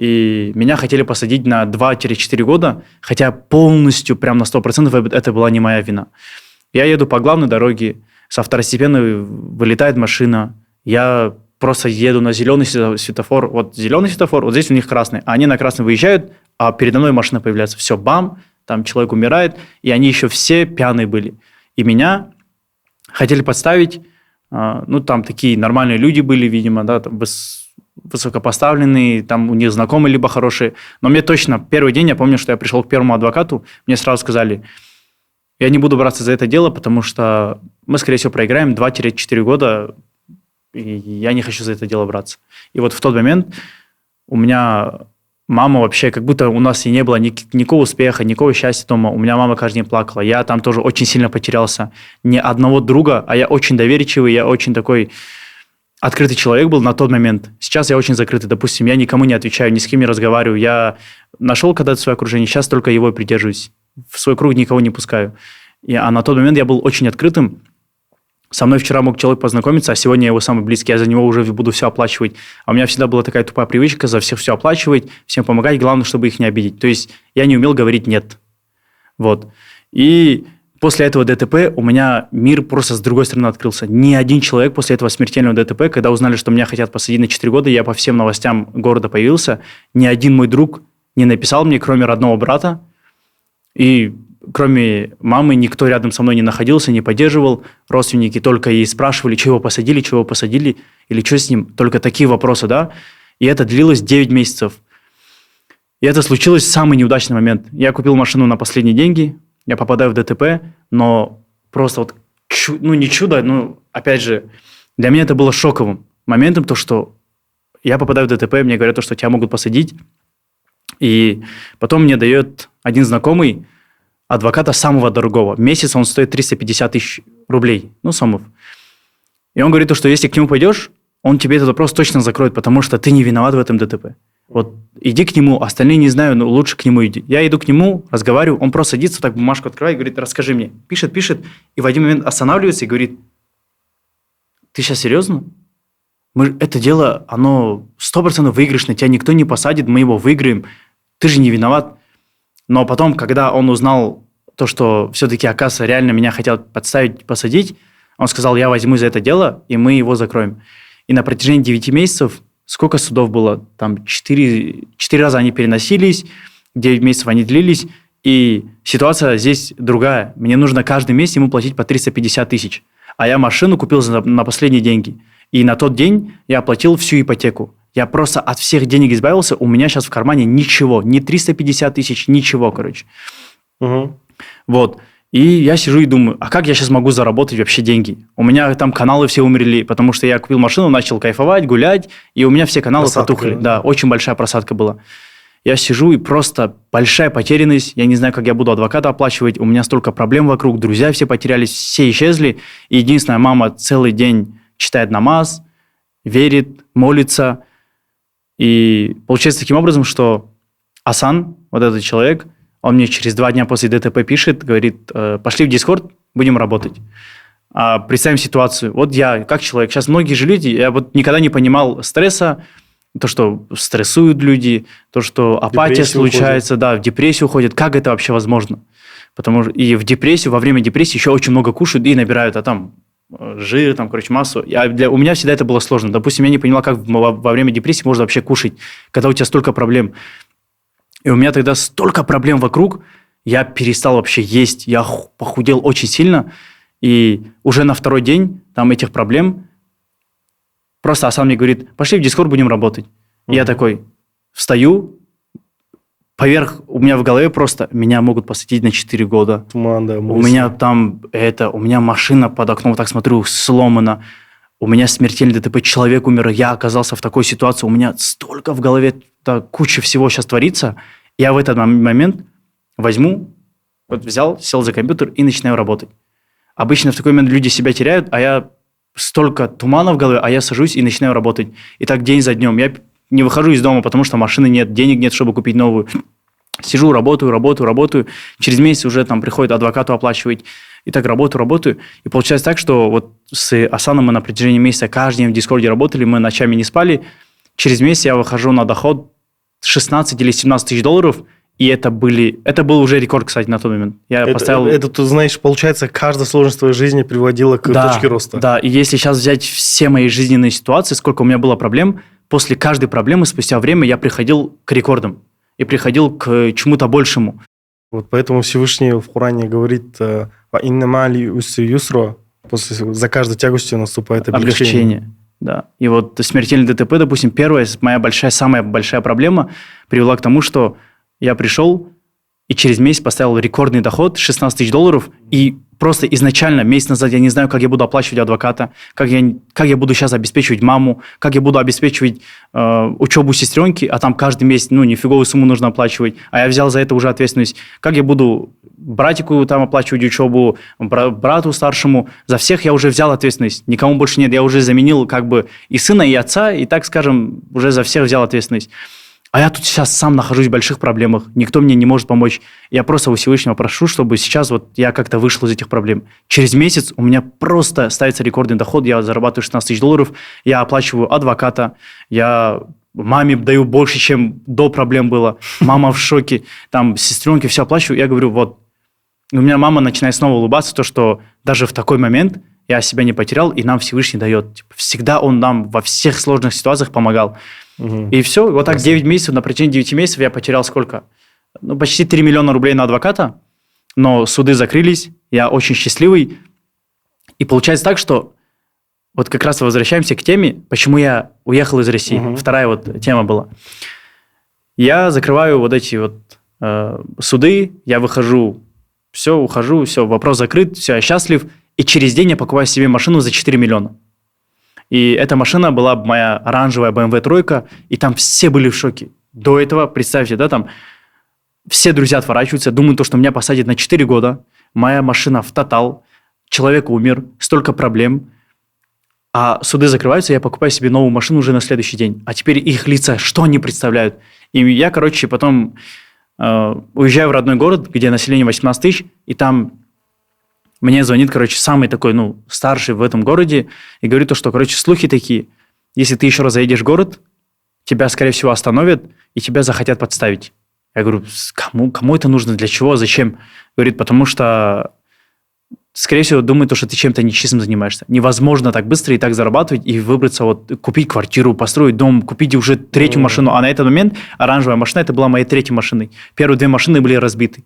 и меня хотели посадить на 2-4 года, хотя полностью, прям на 100% это была не моя вина. Я еду по главной дороге, со второстепенной вылетает машина, я просто еду на зеленый светофор, вот зеленый светофор, вот здесь у них красный, а они на красный выезжают, а передо мной машина появляется, все, бам, там человек умирает, и они еще все пьяные были. И меня хотели подставить, ну, там такие нормальные люди были, видимо, да, там высокопоставленные, там у них знакомые либо хорошие, но мне точно, первый день я помню, что я пришел к первому адвокату, мне сразу сказали, я не буду браться за это дело, потому что мы, скорее всего, проиграем 2-4 года, и я не хочу за это дело браться. И вот в тот момент у меня мама вообще, как будто у нас и не было никакого успеха, никакого счастья дома. У меня мама каждый день плакала. Я там тоже очень сильно потерялся. Ни одного друга, а я очень доверчивый, я очень такой открытый человек был на тот момент. Сейчас я очень закрытый. Допустим, я никому не отвечаю, ни с кем не разговариваю. Я нашел когда-то свое окружение, сейчас только его придерживаюсь. В свой круг никого не пускаю. А на тот момент я был очень открытым. Со мной вчера мог человек познакомиться, а сегодня я его самый близкий, я за него уже буду все оплачивать. А у меня всегда была такая тупая привычка за всех все оплачивать, всем помогать, главное, чтобы их не обидеть. То есть я не умел говорить «нет». Вот. И после этого ДТП у меня мир просто с другой стороны открылся. Ни один человек после этого смертельного ДТП, когда узнали, что меня хотят посадить на 4 года, я по всем новостям города появился, ни один мой друг не написал мне, кроме родного брата. И кроме мамы никто рядом со мной не находился, не поддерживал. Родственники только и спрашивали, чего его посадили, или что с ним. Только такие вопросы, да. И это длилось 9 месяцев. И это случилось в самый неудачный момент. Я купил машину на последние деньги, я попадаю в ДТП, но просто вот, ну не чудо, но опять же, для меня это было шоковым моментом, то, что я попадаю в ДТП, мне говорят, что тебя могут посадить. И потом мне дает один знакомый адвоката самого дорогого. В месяц он стоит 350 тысяч рублей, ну, сомов. И он говорит, что если к нему пойдешь, он тебе этот вопрос точно закроет, потому что ты не виноват в этом ДТП. Вот иди к нему, остальные не знаю, но лучше к нему иди. Я иду к нему, разговариваю, он просто садится, так бумажку открывает, говорит, расскажи мне. Пишет, и в один момент останавливается и говорит, ты сейчас серьезно? Это дело, оно 100% выигрышное, тебя никто не посадит, мы его выиграем, ты же не виноват. Но потом, когда он узнал то, что все-таки, оказывается, реально меня хотят подставить, посадить, он сказал, я возьму за это дело, и мы его закроем. И на протяжении 9 месяцев, сколько судов было? Там 4 раза они переносились, 9 месяцев они длились, и ситуация здесь другая. Мне нужно каждый месяц ему платить по 350 тысяч. А я машину купил на последние деньги. И на тот день я оплатил всю ипотеку. Я просто от всех денег избавился, у меня сейчас в кармане ничего, ни 350 тысяч, ничего, короче. Угу. Вот. И я сижу и думаю, а как я сейчас могу заработать вообще деньги? У меня там каналы все умерли, потому что я купил машину, начал кайфовать, гулять, и у меня все каналы Просадка, потухли. да? Да, очень большая просадка была. Я сижу, и просто большая потерянность, я не знаю, как я буду адвоката оплачивать, у меня столько проблем вокруг, друзья все потерялись, все исчезли, и единственная мама целый день читает намаз, верит, молится. И получается таким образом, что Асан, вот этот человек, он мне через 2 дня после ДТП пишет, говорит, пошли в Discord, будем работать. Представим ситуацию. Вот я, как человек, сейчас многие же люди, я вот никогда не понимал стресса, то, что стрессуют люди, то, что апатия случается, да, в депрессию уходят. Как это вообще возможно? Потому что и в депрессию, во время депрессии еще очень много кушают и набирают, а там жир, там, короче, массу. У меня всегда это было сложно. Допустим, я не понимал, как во время депрессии можно вообще кушать, когда у тебя столько проблем. И у меня тогда столько проблем вокруг, я перестал вообще есть, я похудел очень сильно. И уже на 2-й день там этих проблем просто Асан мне говорит, пошли в Discord, будем работать. И я такой встаю, поверх, у меня в голове просто, меня могут посадить на 4 года. Туман, да, у меня там у меня машина под окном, вот так смотрю, сломана. У меня смертельный ДТП, человек умер, я оказался в такой ситуации, у меня столько в голове, куча всего сейчас творится. Я в этот момент взял, сел за компьютер и начинаю работать. Обычно в такой момент люди себя теряют, а я столько тумана в голове, а я сажусь и начинаю работать. И так день за днем. Я не выхожу из дома, потому что машины нет, денег нет, чтобы купить новую. Сижу, работаю. Через месяц уже там приходит адвокату оплачивать. И так работаю. И получается так, что вот с Асаном мы на протяжении месяца каждый день в Дискорде работали, мы ночами не спали. Через месяц я выхожу на доход 16 или 17 тысяч долларов, и это был уже рекорд, кстати, на тот момент. Я поставил... Это, ты знаешь, получается, каждая сложность твоей жизни приводила к точке роста. Да, и если сейчас взять все мои жизненные ситуации, сколько у меня было проблем, после каждой проблемы, спустя время, я приходил к рекордам и приходил к чему-то большему. Вот поэтому Всевышний в Коране говорит «Инна ма'аль усри юсра», за каждой тягостью наступает облегчение. Да. И вот смертельный ДТП, допустим, самая большая проблема привела к тому, что я пришел и через месяц поставил рекордный доход 16 тысяч долларов, и просто изначально, месяц назад, я не знаю, как я буду оплачивать адвоката, как я буду сейчас обеспечивать маму, как я буду обеспечивать учебу сестренки, а там каждый месяц, нифиговую сумму нужно оплачивать, а я взял за это уже ответственность, как я буду братику там оплачивать учебу, брату старшему, за всех я уже взял ответственность, никому больше нет, я уже заменил как бы и сына, и отца, и так скажем, уже за всех взял ответственность. А я тут сейчас сам нахожусь в больших проблемах, никто мне не может помочь. Я просто у Всевышнего прошу, чтобы сейчас вот я как-то вышел из этих проблем. Через месяц у меня просто ставится рекордный доход, я зарабатываю 16 тысяч долларов, я оплачиваю адвоката, я маме даю больше, чем до проблем было. Мама в шоке, там сестренки все оплачиваю. Я говорю, вот, у меня мама начинает снова улыбаться, то, что даже в такой момент я себя не потерял, и нам Всевышний дает. Типа, всегда он нам во всех сложных ситуациях помогал. И все, вот так 9 месяцев, на протяжении 9 месяцев я потерял сколько? Почти 3 миллиона рублей на адвоката, но суды закрылись, я очень счастливый. И получается так, что вот как раз возвращаемся к теме, почему я уехал из России. Вторая вот тема была. Я закрываю вот эти вот суды, я выхожу, все, ухожу, все, вопрос закрыт, все, я счастлив. И через день я покупаю себе машину за 4 миллиона. И эта машина была моя оранжевая BMW тройка, и там все были в шоке. До этого, представьте, да, там все друзья отворачиваются, думают, что меня посадят на 4 года, моя машина в тотал, человек умер, столько проблем, а суды закрываются, я покупаю себе новую машину уже на следующий день. А теперь их лица, что они представляют? И я, потом уезжаю в родной город, где население 18 тысяч, и там... Мне звонит, самый такой, старший в этом городе и говорит, что, слухи такие. Если ты еще раз заедешь в город, тебя, скорее всего, остановят и тебя захотят подставить. Я говорю, кому это нужно, для чего, зачем? Говорит, потому что, скорее всего, думают, что ты чем-то нечестным занимаешься. Невозможно так быстро и так зарабатывать и выбраться, купить квартиру, построить дом, купить уже третью машину. А на этот момент оранжевая машина, это была моей третьей машиной. Первые 2 машины были разбиты.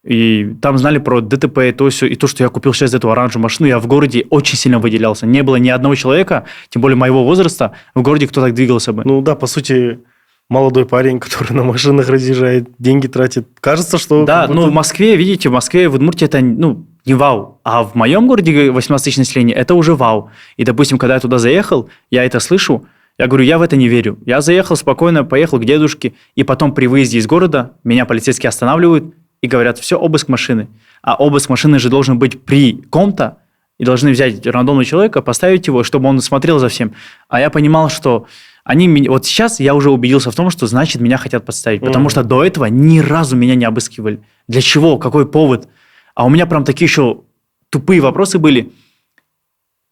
И там знали про ДТП и то, что я купил сейчас эту оранжевую машину, я в городе очень сильно выделялся. Не было ни одного человека, тем более моего возраста, в городе, кто так двигался бы. По сути, молодой парень, который на машинах разъезжает, деньги тратит. Кажется, что... Да, в Москве, видите, в Удмуртии это, не вау. А в моем городе 18 тысяч населения, это уже вау. И, допустим, когда я туда заехал, я это слышу, я говорю, я в это не верю. Я заехал спокойно, поехал к дедушке, и потом при выезде из города меня полицейские останавливают, и говорят, все, обыск машины. А обыск машины же должен быть при ком-то, и должны взять рандомного человека, поставить его, чтобы он смотрел за всем. А я понимал, что вот сейчас я уже убедился в том, что значит меня хотят подставить, потому что до этого ни разу меня не обыскивали. Для чего? Какой повод? А у меня прям такие еще тупые вопросы были.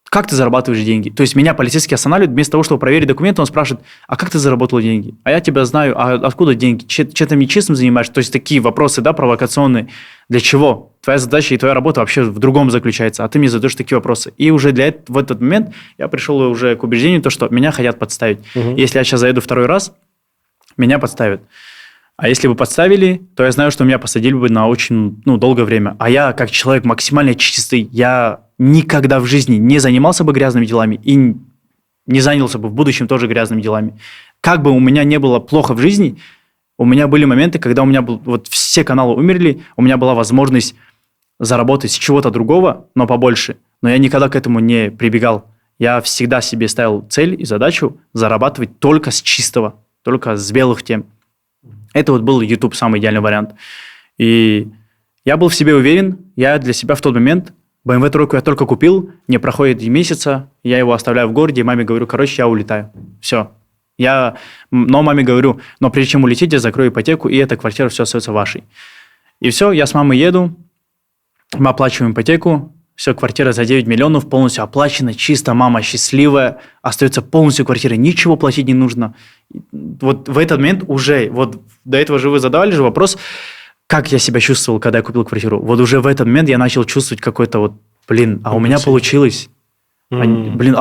Как ты зарабатываешь деньги? То есть меня полицейский останавливает, вместо того, чтобы проверить документы, он спрашивает, а как ты заработал деньги? А я тебя знаю, а откуда деньги? Чем-то нечестным занимаешься? То есть такие вопросы, да, провокационные. Для чего? Твоя задача и твоя работа вообще в другом заключается, а ты мне задаешь такие вопросы. И уже в этот момент я пришел уже к убеждению, что меня хотят подставить. Если я сейчас заеду второй раз, меня подставят. А если бы подставили, то я знаю, что меня посадили бы на очень долгое время. А я, как человек максимально чистый, я никогда в жизни не занимался бы грязными делами и не занялся бы в будущем тоже грязными делами. Как бы у меня не было плохо в жизни, у меня были моменты, когда у меня все каналы умерли, у меня была возможность заработать с чего-то другого, но побольше. Но я никогда к этому не прибегал. Я всегда себе ставил цель и задачу зарабатывать только с чистого, только с белых тем. Это был YouTube самый идеальный вариант. И я был в себе уверен, я для себя в тот момент BMW тройку я только купил, не проходит и месяца, я его оставляю в городе, и маме говорю, я улетаю. Все. Но маме говорю, но прежде чем улететь, я закрою ипотеку, и эта квартира все остается вашей. И все, я с мамой еду, мы оплачиваем ипотеку, все, квартира за 9 миллионов, полностью оплачена, чисто, мама счастливая, остается полностью квартира, ничего платить не нужно. Вот в этот момент уже, вот до этого же вы задавали же вопрос, как я себя чувствовал, когда я купил квартиру. Вот уже в этот момент я начал чувствовать какой-то вот, блин, а у меня получилось. Блин,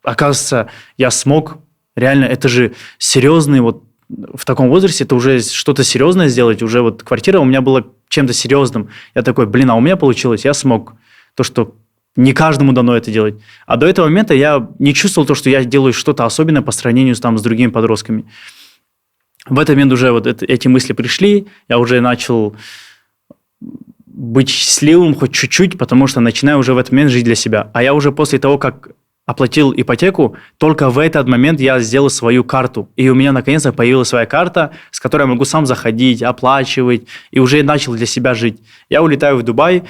оказывается, я смог. Реально, это же серьезный вот в таком возрасте, это уже что-то серьезное сделать. Уже вот квартира у меня была чем-то серьезным. Я такой, блин, а у меня получилось, я смог. То, что не каждому дано это делать. А до этого момента я не чувствовал то, что я делаю что-то особенное по сравнению с другими подростками. В этот момент уже вот эти мысли пришли, я уже начал быть счастливым хоть чуть-чуть, потому что начинаю уже в этот момент жить для себя. А я уже после того, как оплатил ипотеку, только в этот момент я сделал свою карту. И у меня наконец-то появилась своя карта, с которой я могу сам заходить, оплачивать, и уже начал для себя жить. Я улетаю в Дубай,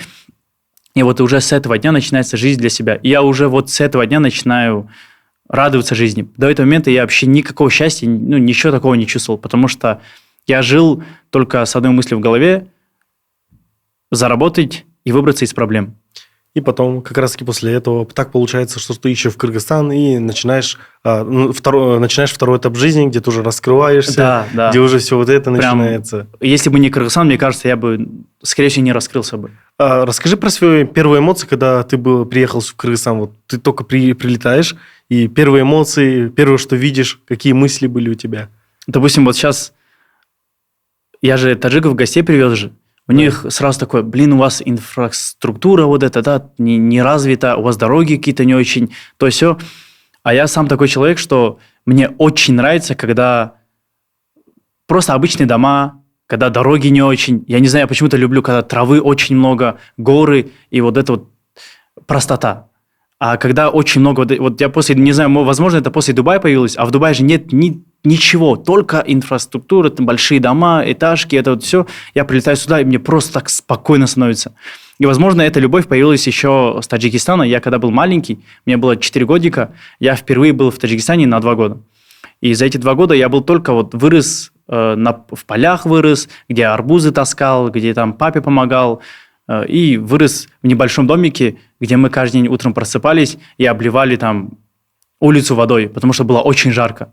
и вот уже с этого дня начинается жизнь для себя. И я уже вот с этого дня начинаю радоваться жизни. До этого момента я вообще никакого счастья, ничего такого не чувствовал, потому что я жил только с одной мыслью в голове – заработать и выбраться из проблем. И потом, как раз-таки после этого, так получается, что ты еще в Кыргызстан и начинаешь второй этап жизни, где ты уже раскрываешься, да. где уже все вот это Прям, начинается. Если бы не Кыргызстан, мне кажется, я бы, скорее всего, не раскрылся бы. Расскажи про свои первые эмоции, когда ты приехал в Кыргызстан. Вот ты только прилетаешь, и первые эмоции, первое, что видишь, какие мысли были у тебя? Допустим, вот сейчас я же таджиков гостей привез же. У них сразу такое, блин, у вас инфраструктура вот эта, да, не развита, у вас дороги какие-то не очень, то есть все. А я сам такой человек, что мне очень нравится, когда просто обычные дома, когда дороги не очень. Я не знаю, я почему-то люблю, когда травы очень много, горы и вот эта вот простота. А когда очень много... Вот я после, не знаю, возможно, это после Дубая появилось, а в Дубае же нет ничего, только инфраструктура, там большие дома, этажки, это вот все. Я прилетаю сюда, и мне просто так спокойно становится. И, возможно, эта любовь появилась еще с Таджикистана. Я когда был маленький, мне было 4 годика, я впервые был в Таджикистане на 2 года. И за эти 2 года я был только вот вырос, в полях вырос, где арбузы таскал, где там папе помогал, и вырос в небольшом домике, где мы каждый день утром просыпались и обливали там улицу водой, потому что было очень жарко.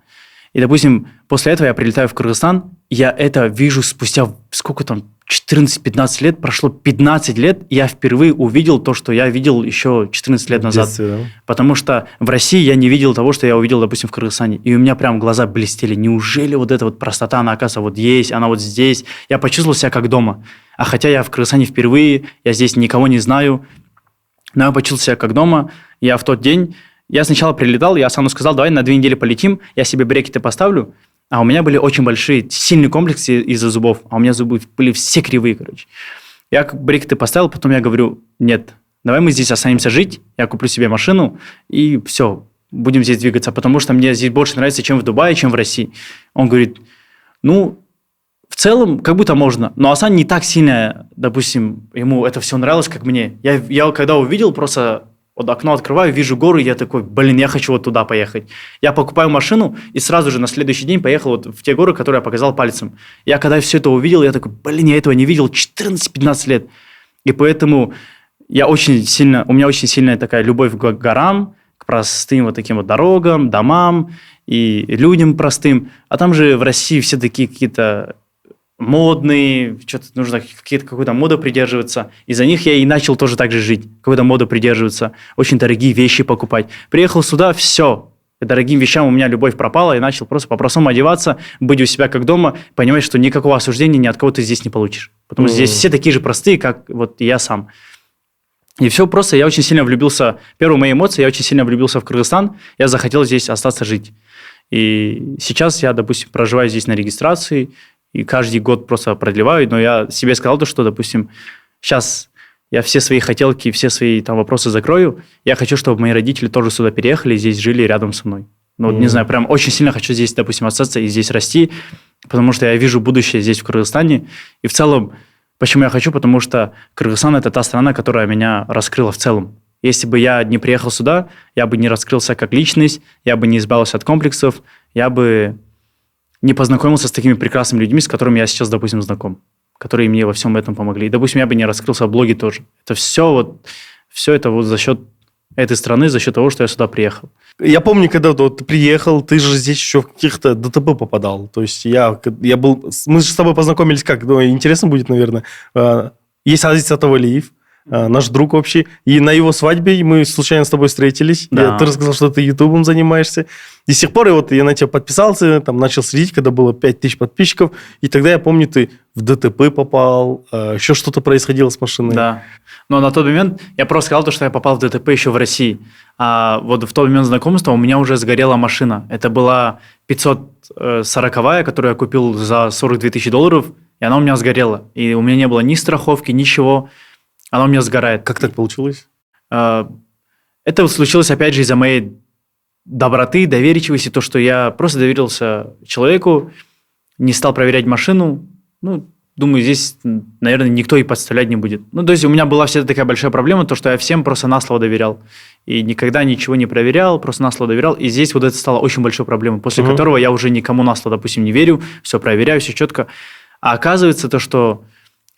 И, допустим, после этого я прилетаю в Кыргызстан, я это вижу спустя, сколько там, 14-15 лет, прошло 15 лет, и я впервые увидел то, что я видел еще 14 лет назад. Детстве, да? Потому что в России я не видел того, что я увидел, допустим, в Кыргызстане. И у меня прям глаза блестели. Неужели вот эта вот простота, она, оказывается, вот есть, она вот здесь. Я почувствовал себя как дома. А хотя я в Кыргызстане впервые, я здесь никого не знаю, но я почувствовал себя как дома. Я в тот день, я сначала прилетал, я Асану сказал, давай на 2 недели полетим, я себе брекеты поставлю. А у меня были очень большие, сильные комплексы из-за зубов. А у меня зубы были все кривые, короче. Я брекеты поставил, потом я говорю, нет, давай мы здесь останемся жить, я куплю себе машину, и все, будем здесь двигаться, потому что мне здесь больше нравится, чем в Дубае, чем в России. Он говорит, ну, в целом, как будто можно, но Асан не так сильно, допустим, ему это все нравилось, как мне. Я когда увидел, просто вот окно открываю, вижу горы, я такой, блин, я хочу вот туда поехать. Я покупаю машину и сразу же на следующий день поехал вот в те горы, которые я показал пальцем. Я когда все это увидел, я такой, блин, я этого не видел 14-15 лет. И поэтому у меня очень сильная такая любовь к горам, к простым вот таким вот дорогам, домам и людям простым. А там же в России все такие какие-то модные, что-то нужно какой-то моды придерживаться. Из-за них я и начал тоже так же жить, какой-то моды придерживаться, очень дорогие вещи покупать. Приехал сюда, все, к дорогим вещам у меня любовь пропала, и начал просто по-простому одеваться, быть у себя как дома, понимать, что никакого осуждения ни от кого ты здесь не получишь. Потому что здесь все такие же простые, как вот я сам. И все просто, я очень сильно влюбился, первые мои эмоции, я очень сильно влюбился в Кыргызстан, я захотел здесь остаться жить. И сейчас я, допустим, проживаю здесь на регистрации, и каждый год просто продлеваю, но я себе сказал, что, допустим, сейчас я все свои хотелки, все свои там вопросы закрою, я хочу, чтобы мои родители тоже сюда переехали, здесь жили рядом со мной. Ну, не знаю, прям очень сильно хочу здесь, допустим, остаться и здесь расти, потому что я вижу будущее здесь, в Кыргызстане, и в целом, почему я хочу, потому что Кыргызстан – это та страна, которая меня раскрыла в целом. Если бы я не приехал сюда, я бы не раскрылся как личность, я бы не избавился от комплексов, я бы не познакомился с такими прекрасными людьми, с которыми я сейчас, допустим, знаком, которые мне во всем этом помогли. И, допустим, я бы не раскрылся в блоге тоже. Это все вот Все это вот за счет этой страны, за счет того, что я сюда приехал. Я помню, когда вот ты приехал, ты же здесь еще в каких-то ДТП попадал. То есть я был... Мы же с тобой познакомились как? Ну, интересно будет, наверное. Есть Азиз Атавалиев, наш друг общий. И на его свадьбе мы случайно с тобой встретились. Да. Ты рассказал, что ты ютубом занимаешься. И с тех пор я на тебя подписался, там начал следить, когда было 5000 подписчиков. И тогда я помню, ты в ДТП попал, еще что-то происходило с машиной. Да. Но на тот момент я просто сказал, что я попал в ДТП еще в России. А вот в тот момент знакомства у меня уже сгорела машина. Это была 540-я, которую я купил за $42 тысячи, и она у меня сгорела. И у меня не было ни страховки, ничего. Она у меня сгорает. Как так получилось? Это вот случилось, опять же, из-за моей доброты, доверчивости, то, что я просто доверился человеку, не стал проверять машину. Ну, думаю, здесь, наверное, никто и подставлять не будет. Ну, то есть у меня была всегда такая большая проблема, то, что я всем просто на слово доверял. И никогда ничего не проверял, просто на слово доверял. И здесь вот это стало очень большой проблемой, после которого я уже никому на слово, допустим, не верю, все проверяю, все четко. А оказывается то, что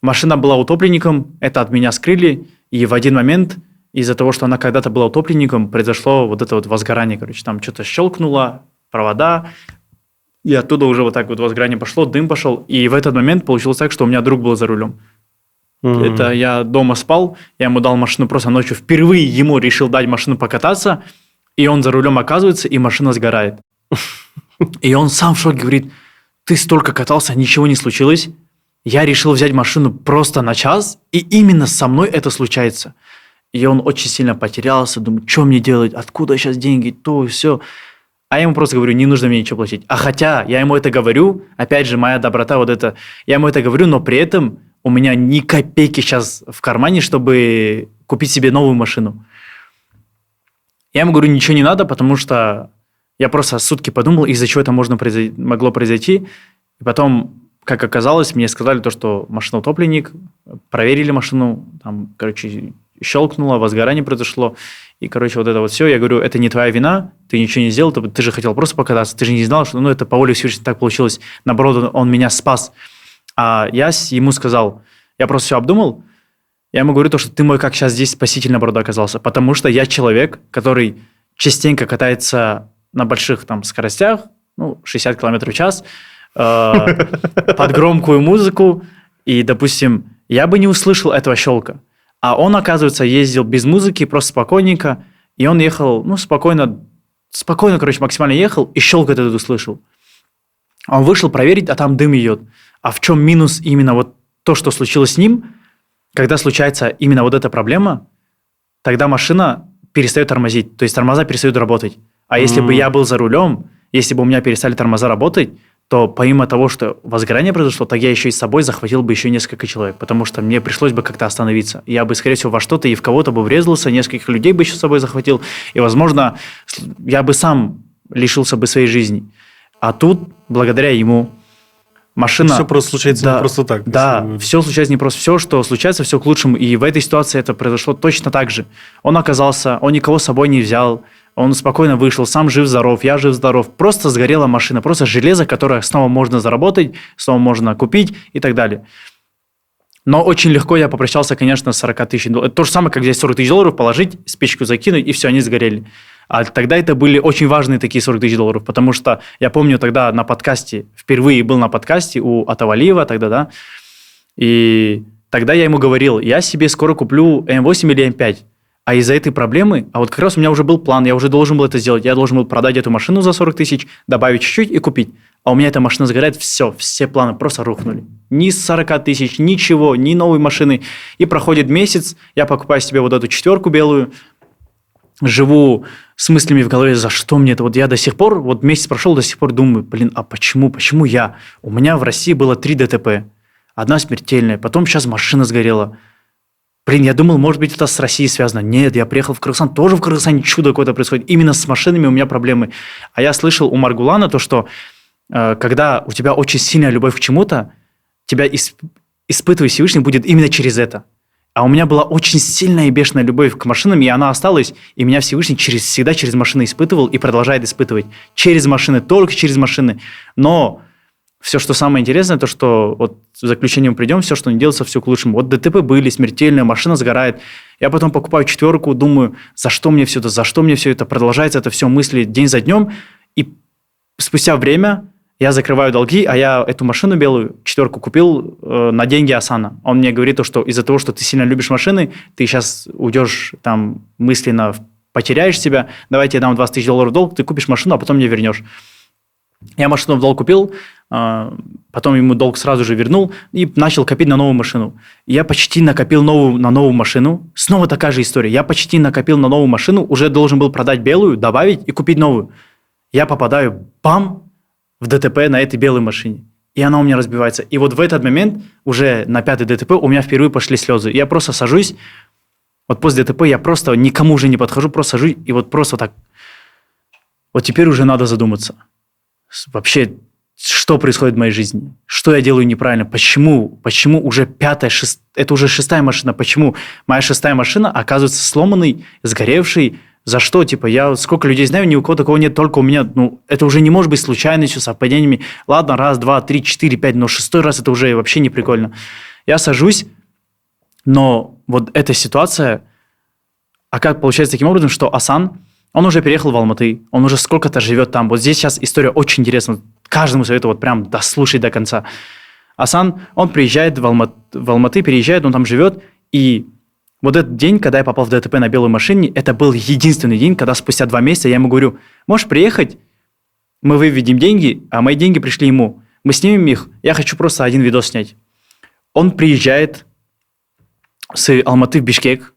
машина была утопленником, это от меня скрыли, и в один момент из-за того, что она когда-то была утопленником, произошло вот это вот возгорание, короче, там что-то щелкнуло, провода, и оттуда уже вот так вот возгорание пошло, дым пошел, и в этот момент получилось так, что у меня друг был за рулем. Это я дома спал, я ему дал машину просто ночью, впервые ему решил дать машину покататься, и он за рулем оказывается, и машина сгорает. И он сам в шоке говорит: ты столько катался, ничего не случилось, я решил взять машину просто на час, и именно со мной это случается. И он очень сильно потерялся, думает, что мне делать, откуда сейчас деньги, то и все. А я ему просто говорю, не нужно мне ничего платить. А хотя я ему это говорю, опять же, моя доброта вот это, я ему это говорю, но при этом у меня ни копейки сейчас в кармане, чтобы купить себе новую машину. Я ему говорю, ничего не надо, потому что я просто сутки подумал, из-за чего это могло произойти. И потом, как оказалось, мне сказали то, что машина утопленник, проверили машину, там, короче, щелкнуло, возгорание произошло. И, короче, вот это вот все. Я говорю, это не твоя вина, ты ничего не сделал, ты же хотел просто покататься, ты же не знал, что это по воле Всевышнего так получилось. Наоборот, он меня спас. А я ему сказал, я просто все обдумал, я ему говорю то, что ты мой, как сейчас здесь спаситель, наоборот, оказался. Потому что я человек, который частенько катается на больших там скоростях, 60 км в час, под громкую музыку, и, допустим, я бы не услышал этого щелка. А он, оказывается, ездил без музыки, просто спокойненько, и он ехал, спокойно, короче, максимально ехал, и щелк этот услышал. Он вышел проверить, а там дым идет. А в чем минус именно вот то, что случилось с ним, когда случается именно вот эта проблема, тогда машина перестает тормозить, то есть тормоза перестают работать. А если бы я был за рулем, если бы у меня перестали тормоза работать, то помимо того, что возгорание произошло, так я еще и с собой захватил бы еще несколько человек, потому что мне пришлось бы как-то остановиться. Я бы, скорее всего, во что-то и в кого-то бы врезался, нескольких людей бы еще с собой захватил, и, возможно, я бы сам лишился бы своей жизни. А тут, благодаря ему, машина... Все просто случается не просто так. Да, все случается не просто. Все, что случается, все к лучшему. И в этой ситуации это произошло точно так же. Он никого с собой не взял, он спокойно вышел, сам жив-здоров, я жив-здоров. Просто сгорела машина, просто железо, которое снова можно заработать, снова можно купить и так далее. Но очень легко я попрощался, конечно, с 40 тысяч долларов. Это то же самое, как здесь 40 тысяч долларов положить, спичку закинуть, и все, они сгорели. А тогда это были очень важные такие 40 тысяч долларов, потому что я помню тогда на подкасте, впервые был на подкасте у Атавалиева тогда, да, и тогда я ему говорил, я себе скоро куплю М8 или М5. А из-за этой проблемы, а вот как раз у меня уже был план, я уже должен был это сделать, я должен был продать эту машину за 40 тысяч, добавить чуть-чуть и купить. А у меня эта машина сгорает, все планы просто рухнули. Ни 40 тысяч, ничего, ни новой машины. И проходит месяц, я покупаю себе вот эту 4 белую, живу с мыслями в голове, за что мне это? Вот я до сих пор, вот месяц прошел, до сих пор думаю, а почему я? У меня в России было 3 ДТП, одна смертельная, потом сейчас машина сгорела. Я думал, может быть, это с Россией связано. Нет, я приехал в Кыргызстан, тоже в Кыргызстане чудо какое-то происходит. Именно с машинами у меня проблемы. А я слышал у Маргулана то, что когда у тебя очень сильная любовь к чему-то, тебя испытывать Всевышний будет именно через это. А у меня была очень сильная и бешеная любовь к машинам, и она осталась, и меня Всевышний всегда через машины испытывал и продолжает испытывать. Через машины, только через машины. Но все, что самое интересное, то, что вот в заключение мы придем, все, что не делается, все к лучшему. Вот ДТП были, смертельные, машина сгорает. Я потом покупаю 4, думаю, за что мне все это, продолжается это все мысли день за днем. И спустя время я закрываю долги, а я эту машину белую, 4 купил на деньги Асана. Он мне говорит, что из-за того, что ты сильно любишь машины, ты сейчас уйдешь там мысленно, потеряешь себя, давай я тебе дам $20 000 в долг, ты купишь машину, а потом мне вернешь. Я машину в долг купил, потом ему долг сразу же вернул и начал копить на новую машину. Я почти накопил на новую машину. Снова такая же история. Я почти накопил на новую машину, уже должен был продать белую, добавить и купить новую. Я попадаю, бам, в ДТП на этой белой машине. И она у меня разбивается. И вот в этот момент, уже на 5-й ДТП, у меня впервые пошли слезы. Я просто сажусь, вот после ДТП я просто никому уже не подхожу, просто сажусь и вот просто так. Вот теперь уже надо задуматься. Вообще, что происходит в моей жизни? Что я делаю неправильно? Почему уже 5-я, это уже 6-я машина? Почему моя 6-я машина оказывается сломанной, сгоревшей? За что? Я сколько людей знаю, ни у кого такого нет, только у меня. Это уже не может быть случайностью, совпадениями. Ладно, 1, 2, 3, 4, 5, но 6-й раз это уже вообще не прикольно. Я сажусь, но вот эта ситуация, а как получается таким образом, что Асан, он уже переехал в Алматы, он уже сколько-то живет там. Вот здесь сейчас история очень интересна. Каждому советую вот прям дослушать до конца. Асан, он приезжает в Алматы, переезжает, он там живет, и вот этот день, когда я попал в ДТП на белой машине, это был единственный день, когда спустя 2 месяца я ему говорю, можешь приехать, мы выведем деньги, а мои деньги пришли ему. Мы снимем их, я хочу просто один видос снять. Он приезжает с Алматы в Бишкек,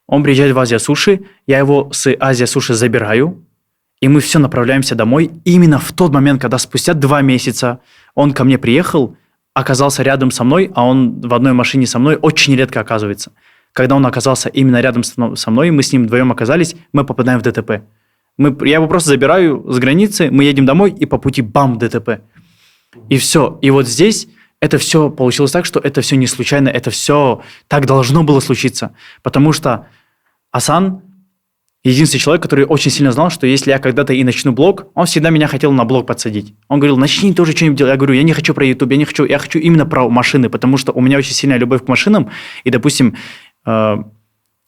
он приезжает в Азия Суши, я его с Азия Суши забираю, и мы все направляемся домой. Именно в тот момент, когда спустя 2 месяца он ко мне приехал, оказался рядом со мной, а он в одной машине со мной очень редко оказывается. Когда он оказался именно рядом со мной, мы с ним вдвоем оказались, мы попадаем в ДТП. Я его просто забираю с границы, мы едем домой, и по пути бам, ДТП. И все. И вот здесь это все получилось так, что это все не случайно, это все так должно было случиться. Потому что Асан единственный человек, который очень сильно знал, что если я когда-то и начну блог, он всегда меня хотел на блог подсадить. Он говорил, начни тоже что-нибудь делать. Я говорю, я не хочу про YouTube, я хочу именно про машины, потому что у меня очень сильная любовь к машинам, и, допустим,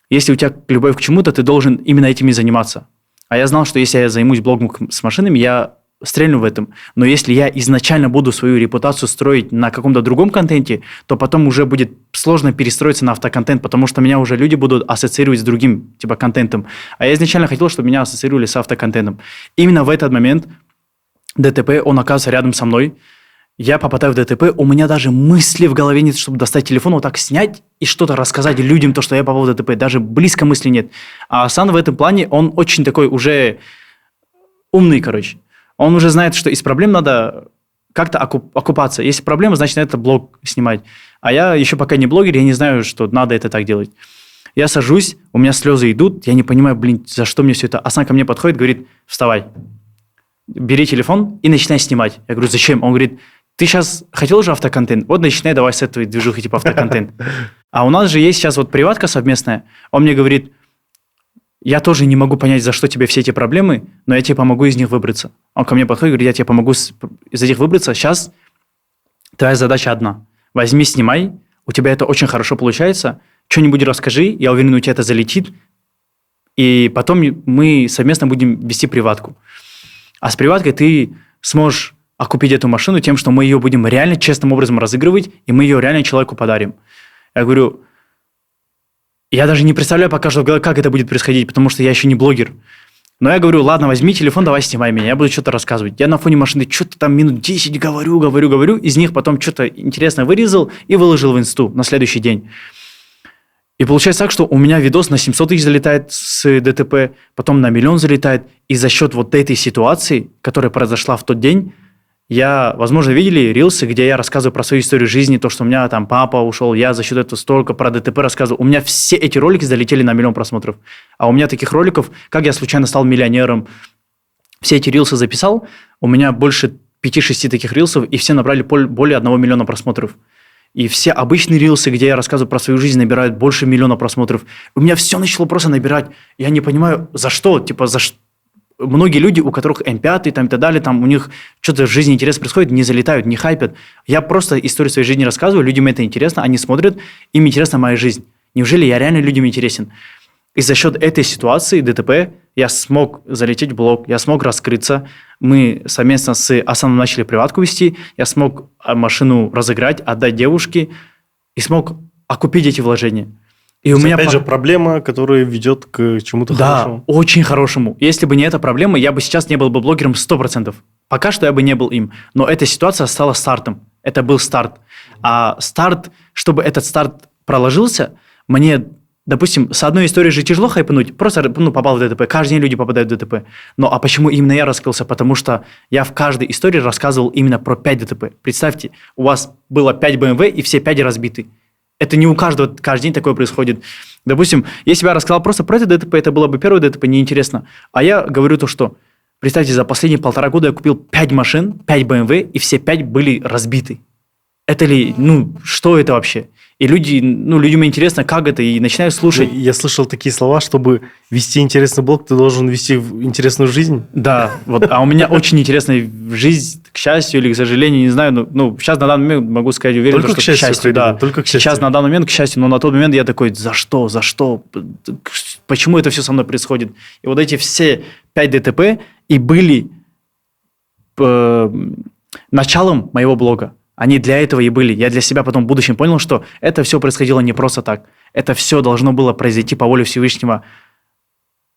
если у тебя любовь к чему-то, ты должен именно этим и заниматься. А я знал, что если я займусь блогом с машинами, я стрельну в этом. Но если я изначально буду свою репутацию строить на каком-то другом контенте, то потом уже будет сложно перестроиться на автоконтент, потому что меня уже люди будут ассоциировать с другим контентом. А я изначально хотел, чтобы меня ассоциировали с автоконтентом. Именно в этот момент ДТП, он оказывается рядом со мной. Я попадаю в ДТП, у меня даже мысли в голове нет, чтобы достать телефон, вот так снять и что-то рассказать людям, то, что я попал в ДТП. Даже близко мысли нет. А Асан в этом плане, он очень такой уже умный, Он уже знает, что из проблем надо как-то окупаться. Если проблема, значит, надо блог снимать. А я еще пока не блогер, я не знаю, что надо это так делать. Я сажусь, у меня слезы идут, я не понимаю, за что мне все это. Асан ко мне подходит, говорит, вставай, бери телефон и начинай снимать. Я говорю, зачем? Он говорит, ты сейчас хотел же автоконтент? Вот начинай давай с этой движухи автоконтент. А у нас же есть сейчас приватка совместная. Он мне говорит, я тоже не могу понять, за что тебе все эти проблемы, но я тебе помогу из них выбраться. Он ко мне подходит и говорит, я тебе помогу из этих выбраться. Сейчас твоя задача одна. Возьми, снимай, у тебя это очень хорошо получается, что-нибудь расскажи, я уверен, у тебя это залетит, и потом мы совместно будем вести приватку. А с приваткой ты сможешь окупить эту машину тем, что мы ее будем реально честным образом разыгрывать, и мы ее реально человеку подарим. Я говорю, я даже не представляю пока что, как это будет происходить, потому что я еще не блогер. Но я говорю, ладно, возьми телефон, давай снимай меня, я буду что-то рассказывать. Я на фоне машины что-то там минут 10 говорю, из них потом что-то интересное вырезал и выложил в инсту на следующий день. И получается так, что у меня видос на 700 000 залетает с ДТП, потом на 1 000 000 залетает, и за счет вот этой ситуации, которая произошла в тот день, возможно, видели рилсы, где я рассказываю про свою историю жизни, то, что у меня там папа ушел, я за счет этого столько про ДТП рассказывал. У меня все эти ролики залетели на 1 000 000 просмотров. А у меня таких роликов, как я случайно стал миллионером, все эти рилсы записал, у меня больше 5-6 таких рилсов, и все набрали более 1 миллиона просмотров. И все обычные рилсы, где я рассказываю про свою жизнь, набирают больше 1 миллиона просмотров. У меня все начало просто набирать. Я не понимаю, за что, многие люди, у которых М5 там, и так далее, там у них что-то в жизни интересно происходит, не залетают, не хайпят. Я просто историю своей жизни рассказываю, людям это интересно, они смотрят, им интересна моя жизнь. Неужели я реально людям интересен? И за счет этой ситуации, ДТП, я смог залететь в блог, я смог раскрыться. Мы совместно с Асаном начали приватку вести, я смог машину разыграть, отдать девушке и смог окупить эти вложения. И у меня опять же проблема, которая ведет к чему-то хорошему. Да, очень хорошему. Если бы не эта проблема, я бы сейчас не был бы блогером 100%. Пока что я бы не был им. Но эта ситуация стала стартом. Это был старт. А старт, чтобы этот старт проложился, мне, допустим, с одной историей же тяжело хайпануть. Просто попал в ДТП. Каждый день люди попадают в ДТП. Но а почему именно я раскрылся? Потому что я в каждой истории рассказывал именно про 5 ДТП. Представьте, у вас было 5 BMW, и все 5 разбиты. Это не у каждого каждый день такое происходит. Допустим, если бы я рассказал просто про это ДТП, это было бы первое ДТП, неинтересно. А я говорю то, что, представьте, за последние 1,5 года я купил 5 машин, 5 BMW, и все 5 были разбиты. Это ли, что это вообще? И людям интересно, как это, и начинают слушать. Я слышал такие слова, чтобы вести интересный блог, ты должен вести интересную жизнь. Да, а у меня очень интересная жизнь, к счастью или к сожалению, не знаю, сейчас на данный момент могу сказать уверенно, только что к счастью, да. Только к счастью. Сейчас на данный момент к счастью, но на тот момент я такой, за что, почему это все со мной происходит? И вот эти все 5 ДТП и были началом моего блога. Они для этого и были. Я для себя потом в будущем понял, что это все происходило не просто так. Это все должно было произойти по воле Всевышнего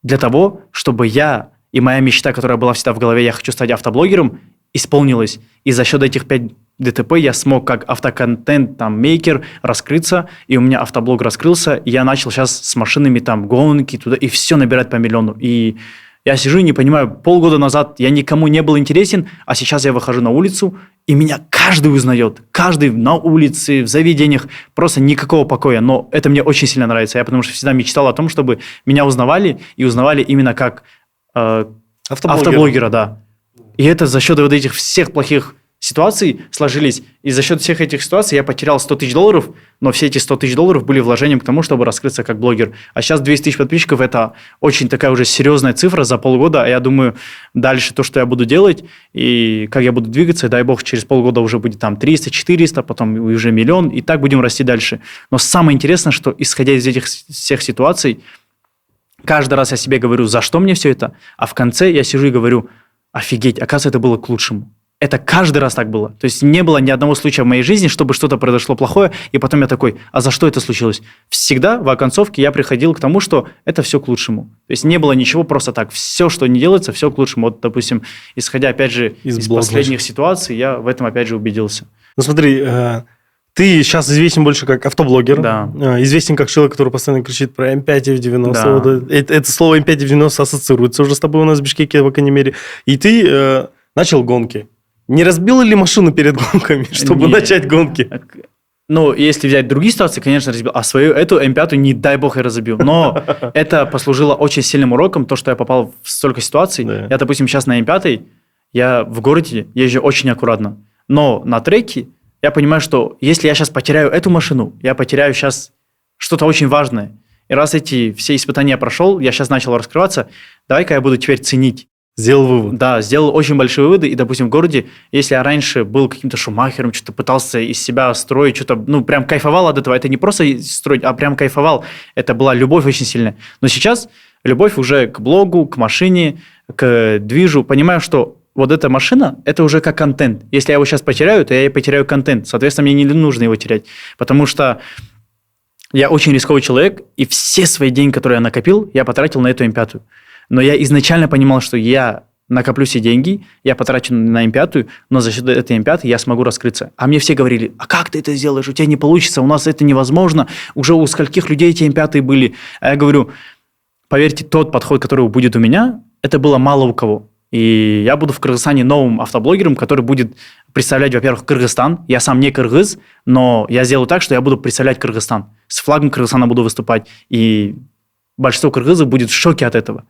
для того, чтобы я и моя мечта, которая была всегда в голове, я хочу стать автоблогером, исполнилась. И за счет этих 5 ДТП я смог как автоконтент-мейкер раскрыться, и у меня автоблог раскрылся, и я начал сейчас с машинами гонки туда, и все набирать по миллиону. И я сижу и не понимаю, полгода назад я никому не был интересен, а сейчас я выхожу на улицу, и меня каждый узнает. Каждый на улице, в заведениях. Просто никакого покоя. Но это мне очень сильно нравится. Я потому что всегда мечтал о том, чтобы меня узнавали, и узнавали именно как автоблогера, да. И это за счет вот этих всех плохих ситуаций сложились. И за счет всех этих ситуаций я потерял $100 000, но все эти $100 000 были вложением к тому, чтобы раскрыться как блогер. А сейчас 200 000 подписчиков – это очень такая уже серьезная цифра за полгода. А я думаю, дальше то, что я буду делать, и как я буду двигаться, дай бог, через полгода уже будет 300-400, потом уже 1 000 000, и так будем расти дальше. Но самое интересное, что исходя из этих всех ситуаций, каждый раз я себе говорю, за что мне все это, а в конце я сижу и говорю, офигеть, оказывается, это было к лучшему. Это каждый раз так было. То есть не было ни одного случая в моей жизни, чтобы что-то произошло плохое, и потом я такой, а за что это случилось? Всегда в оконцовке я приходил к тому, что это все к лучшему. То есть не было ничего просто так. Все, что не делается, все к лучшему. Вот, допустим, исходя, опять же, из последних ситуаций, я в этом, опять же, убедился. Ну смотри, ты сейчас известен больше как автоблогер. Да. Известен как человек, который постоянно кричит про М5 и F90. Да. Вот это слово М5 и F90 ассоциируется уже с тобой у нас в Бишкеке, по крайней мере. И ты начал гонки. Не разбил ли машину перед гонками, чтобы начать гонки? Если взять другие ситуации, конечно, разбил. А эту М5, не дай бог, я разобил. Но это послужило очень сильным уроком, то, что я попал в столько ситуаций. Да. Я, допустим, сейчас на М5, я в городе езжу очень аккуратно. Но на треке я понимаю, что если я сейчас потеряю эту машину, я потеряю сейчас что-то очень важное. И раз эти все испытания я прошел, я сейчас начал раскрываться, давай-ка я буду теперь ценить. Сделал вывод. Да, сделал очень большие выводы. И, допустим, в городе, если я раньше был каким-то шумахером, что-то пытался из себя строить, что-то, прям кайфовал от этого. Это не просто строить, а прям кайфовал. Это была любовь очень сильная. Но сейчас любовь уже к блогу, к машине, к движу. Понимаю, что вот эта машина, это уже как контент. Если я его сейчас потеряю, то я и потеряю контент. Соответственно, мне не нужно его терять. Потому что я очень рисковый человек, и все свои деньги, которые я накопил, я потратил на эту М5. Но я изначально понимал, что я накоплю все деньги, я потрачу на М5, но за счет этой М5 я смогу раскрыться. А мне все говорили, а как ты это сделаешь? У тебя не получится, у нас это невозможно. Уже у скольких людей эти М5 были. А я говорю, поверьте, тот подход, который будет у меня, это было мало у кого. И я буду в Кыргызстане новым автоблогером, который будет представлять, во-первых, Кыргызстан. Я сам не кыргыз, но я сделаю так, что я буду представлять Кыргызстан. С флагом Кыргызстана буду выступать. И большинство кыргызов будет в шоке от этого.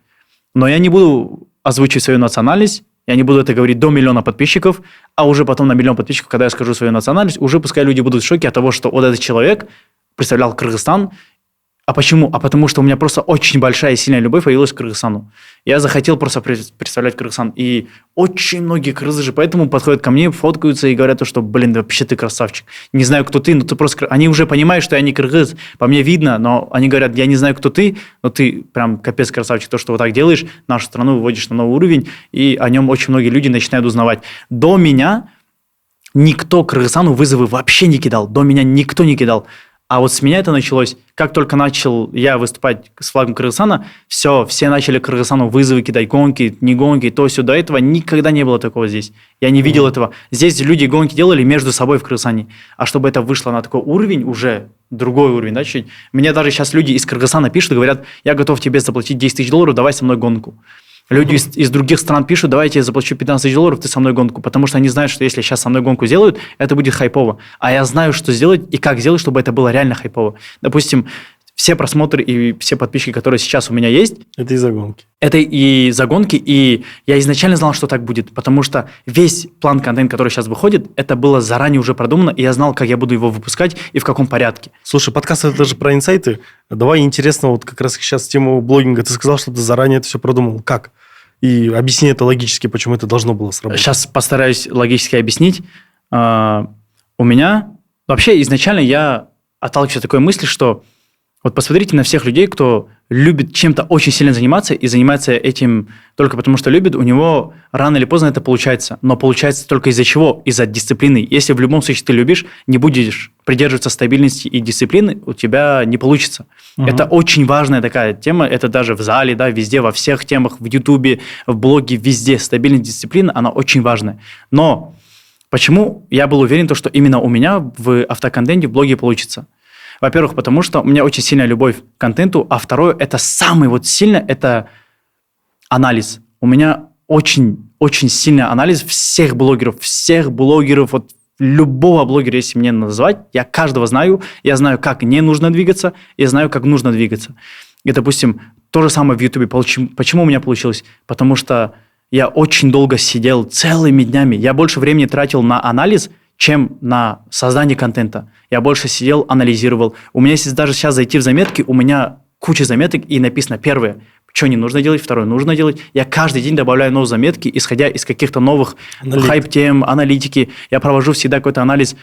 Но я не буду озвучивать свою национальность, я не буду это говорить до 1 000 000 подписчиков, а уже потом на 1 000 000 подписчиков, когда я скажу свою национальность, уже пускай люди будут в шоке от того, что вот этот человек представлял Кыргызстан, А почему? А потому что у меня просто очень большая и сильная любовь появилась к Кыргызстану. Я захотел просто представлять Кыргызстан. И очень многие кыргызы же поэтому подходят ко мне, фоткаются и говорят, что, блин, вообще ты красавчик. Не знаю, кто ты, но ты просто... Они уже понимают, что я не кыргыз. По мне видно, но они говорят, я не знаю, кто ты, но ты прям капец красавчик. То, что вот так делаешь, нашу страну выводишь на новый уровень, и о нем очень многие люди начинают узнавать. До меня никто Кыргызстану вызовы вообще не кидал. До меня никто не кидал. А вот с меня это началось. Как только начал я выступать с флагом Кыргызстана, все начали Кыргызстану вызовы кидать, гонки, не гонки, то все. До этого никогда не было такого здесь. Я не видел этого. Здесь люди гонки делали между собой в Кыргызстане. А чтобы это вышло на такой уровень, уже другой уровень, да, чуть. Мне даже сейчас люди из Кыргызстана пишут и говорят, я готов тебе заплатить $10 000, давай со мной гонку. Люди из других стран пишут, давайте я заплачу $15 000, ты со мной гонку. Потому что они знают, что если сейчас со мной гонку сделают, это будет хайпово. А я знаю, что сделать и как сделать, чтобы это было реально хайпово. Допустим, все просмотры и все подписчики, которые сейчас у меня есть... Это из-за гонки. Это и из-за гонки, и я изначально знал, что так будет. Потому что весь план контента, который сейчас выходит, это было заранее уже продумано, и я знал, как я буду его выпускать и в каком порядке. Слушай, подкаст это же про инсайты. Давай интересно, вот как раз сейчас тему блогинга. Ты сказал, что ты заранее это все продумал. Как? И объясни это логически, почему это должно было сработать. Сейчас постараюсь логически объяснить. У меня... Вообще, изначально я отталкиваюсь от такой мысли, что вот посмотрите на всех людей, кто любит чем-то очень сильно заниматься и занимается этим только потому, что любит, у него рано или поздно это получается. Но получается только из-за чего? Из-за дисциплины. Если в любом случае ты любишь, не будешь придерживаться стабильности и дисциплины, у тебя не получится. Это очень важная такая тема. Это даже в зале, да, везде, во всех темах, в Ютубе, в блоге, везде. Стабильность, дисциплина, она очень важная. Но почему я был уверен, что именно у меня в автоконтенте, в блоге получится? Во-первых, потому что у меня очень сильная любовь к контенту, а второе, это самый вот сильно, это анализ. У меня очень сильный анализ всех блогеров, вот любого блогера, если мне назвать, я каждого знаю, я знаю, как не нужно двигаться, я знаю, как нужно двигаться. И, допустим, то же самое в Ютубе. Почему у меня получилось? Потому что я очень долго сидел целыми днями, я больше времени тратил на анализ, чем на создание контента. Я больше сидел, анализировал. У меня, если даже сейчас зайти в заметки, у меня куча заметок, и написано первое, что не нужно делать, второе нужно делать. Я каждый день добавляю новые заметки, исходя из каких-то новых хайп-тем, аналитики. Я провожу всегда какой-то анализ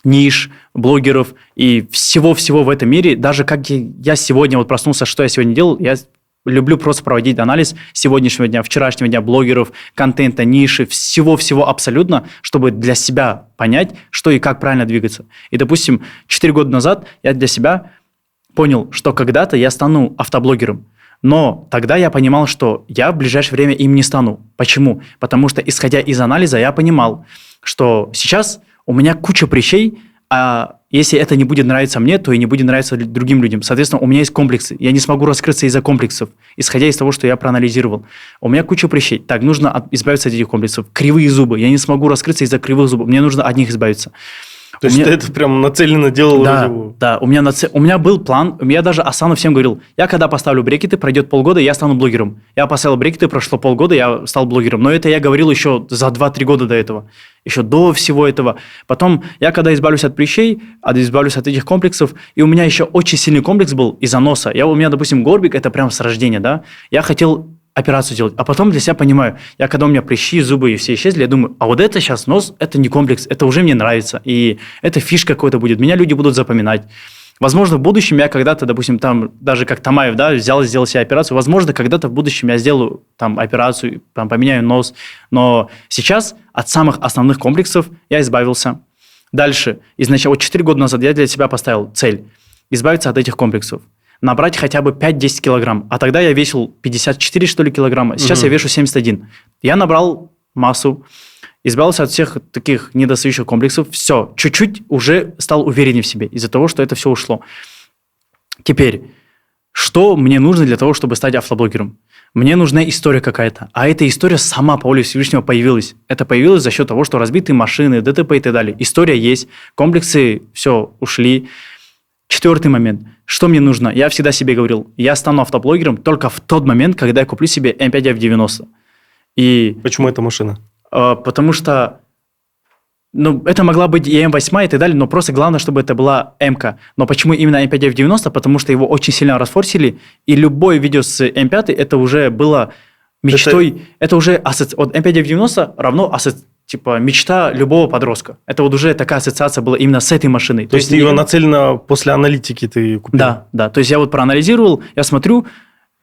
ниш, блогеров и всего-всего в этом мире. Даже как я сегодня вот проснулся, что я сегодня делал, я люблю просто проводить анализ сегодняшнего дня, вчерашнего дня, блогеров, контента, ниши, всего-всего абсолютно, чтобы для себя понять, что и как правильно двигаться. И, допустим, 4 года назад я для себя понял, что когда-то я стану автоблогером. Но тогда я понимал, что я в ближайшее время им не стану. Почему? Потому что, исходя из анализа, я понимал, что сейчас у меня куча прыщей, а если это не будет нравиться мне, то и не будет нравиться другим людям. Соответственно, у меня есть комплексы. Я не смогу раскрыться из-за комплексов, исходя из того, что я проанализировал. У меня куча прыщей. Так, нужно избавиться от этих комплексов. Кривые зубы. Я не смогу раскрыться из-за кривых зубов. Мне нужно от них избавиться. То есть ты это прям нацеленно делал? Да, у меня был план. Я даже Асану всем говорил, я когда поставлю брекеты, пройдет полгода, я стану блогером. Я поставил брекеты, прошло полгода, я стал блогером. Но это я говорил еще за 2-3 года до этого. Еще до всего этого. Потом я когда избавлюсь от прыщей, избавлюсь от этих комплексов, и у меня еще очень сильный комплекс был из-за носа. У меня, допустим, горбик, это прям с рождения, да. Я хотел операцию делать, а потом для себя понимаю, когда у меня прыщи, зубы и все исчезли, я думаю, а вот это сейчас нос, это не комплекс, это уже мне нравится, и это фишка какой-то будет, меня люди будут запоминать. Возможно, в будущем я когда-то, допустим, там, даже как Тамаев, да, сделал себе операцию, возможно, когда-то в будущем я сделаю там операцию, там, поменяю нос, но сейчас от самых основных комплексов я избавился. Дальше, изначально, 4 года назад я для себя поставил цель избавиться от этих комплексов. Набрать хотя бы 5-10 килограмм. А тогда я весил 54, что ли, килограмма. Сейчас я вешу 71. Я набрал массу, избавился от всех таких недостающих комплексов. Все, чуть-чуть уже стал увереннее в себе из-за того, что это все ушло. Теперь, что мне нужно для того, чтобы стать автоблогером? Мне нужна история какая-то. А эта история сама по воле Всевышнего появилась. Это появилось за счет того, что разбитые машины, ДТП и так далее. История есть, комплексы, все, ушли. 4-й момент. Что мне нужно? Я всегда себе говорил, я стану автоблогером только в тот момент, когда я куплю себе М5 F90. И почему эта машина? Потому что Ну, это могла быть и М8 и так далее, но просто главное, чтобы это была М-ка. Но почему именно М5 F90? Потому что его очень сильно расфорсили, и любое видео с М5 это уже было мечтой. Это уже вот М5 F90 равно типа мечта любого подростка. Это вот уже такая ассоциация была именно с этой машиной. То есть ты ее нацеленно после аналитики ты купил? Да. То есть я вот проанализировал, я смотрю,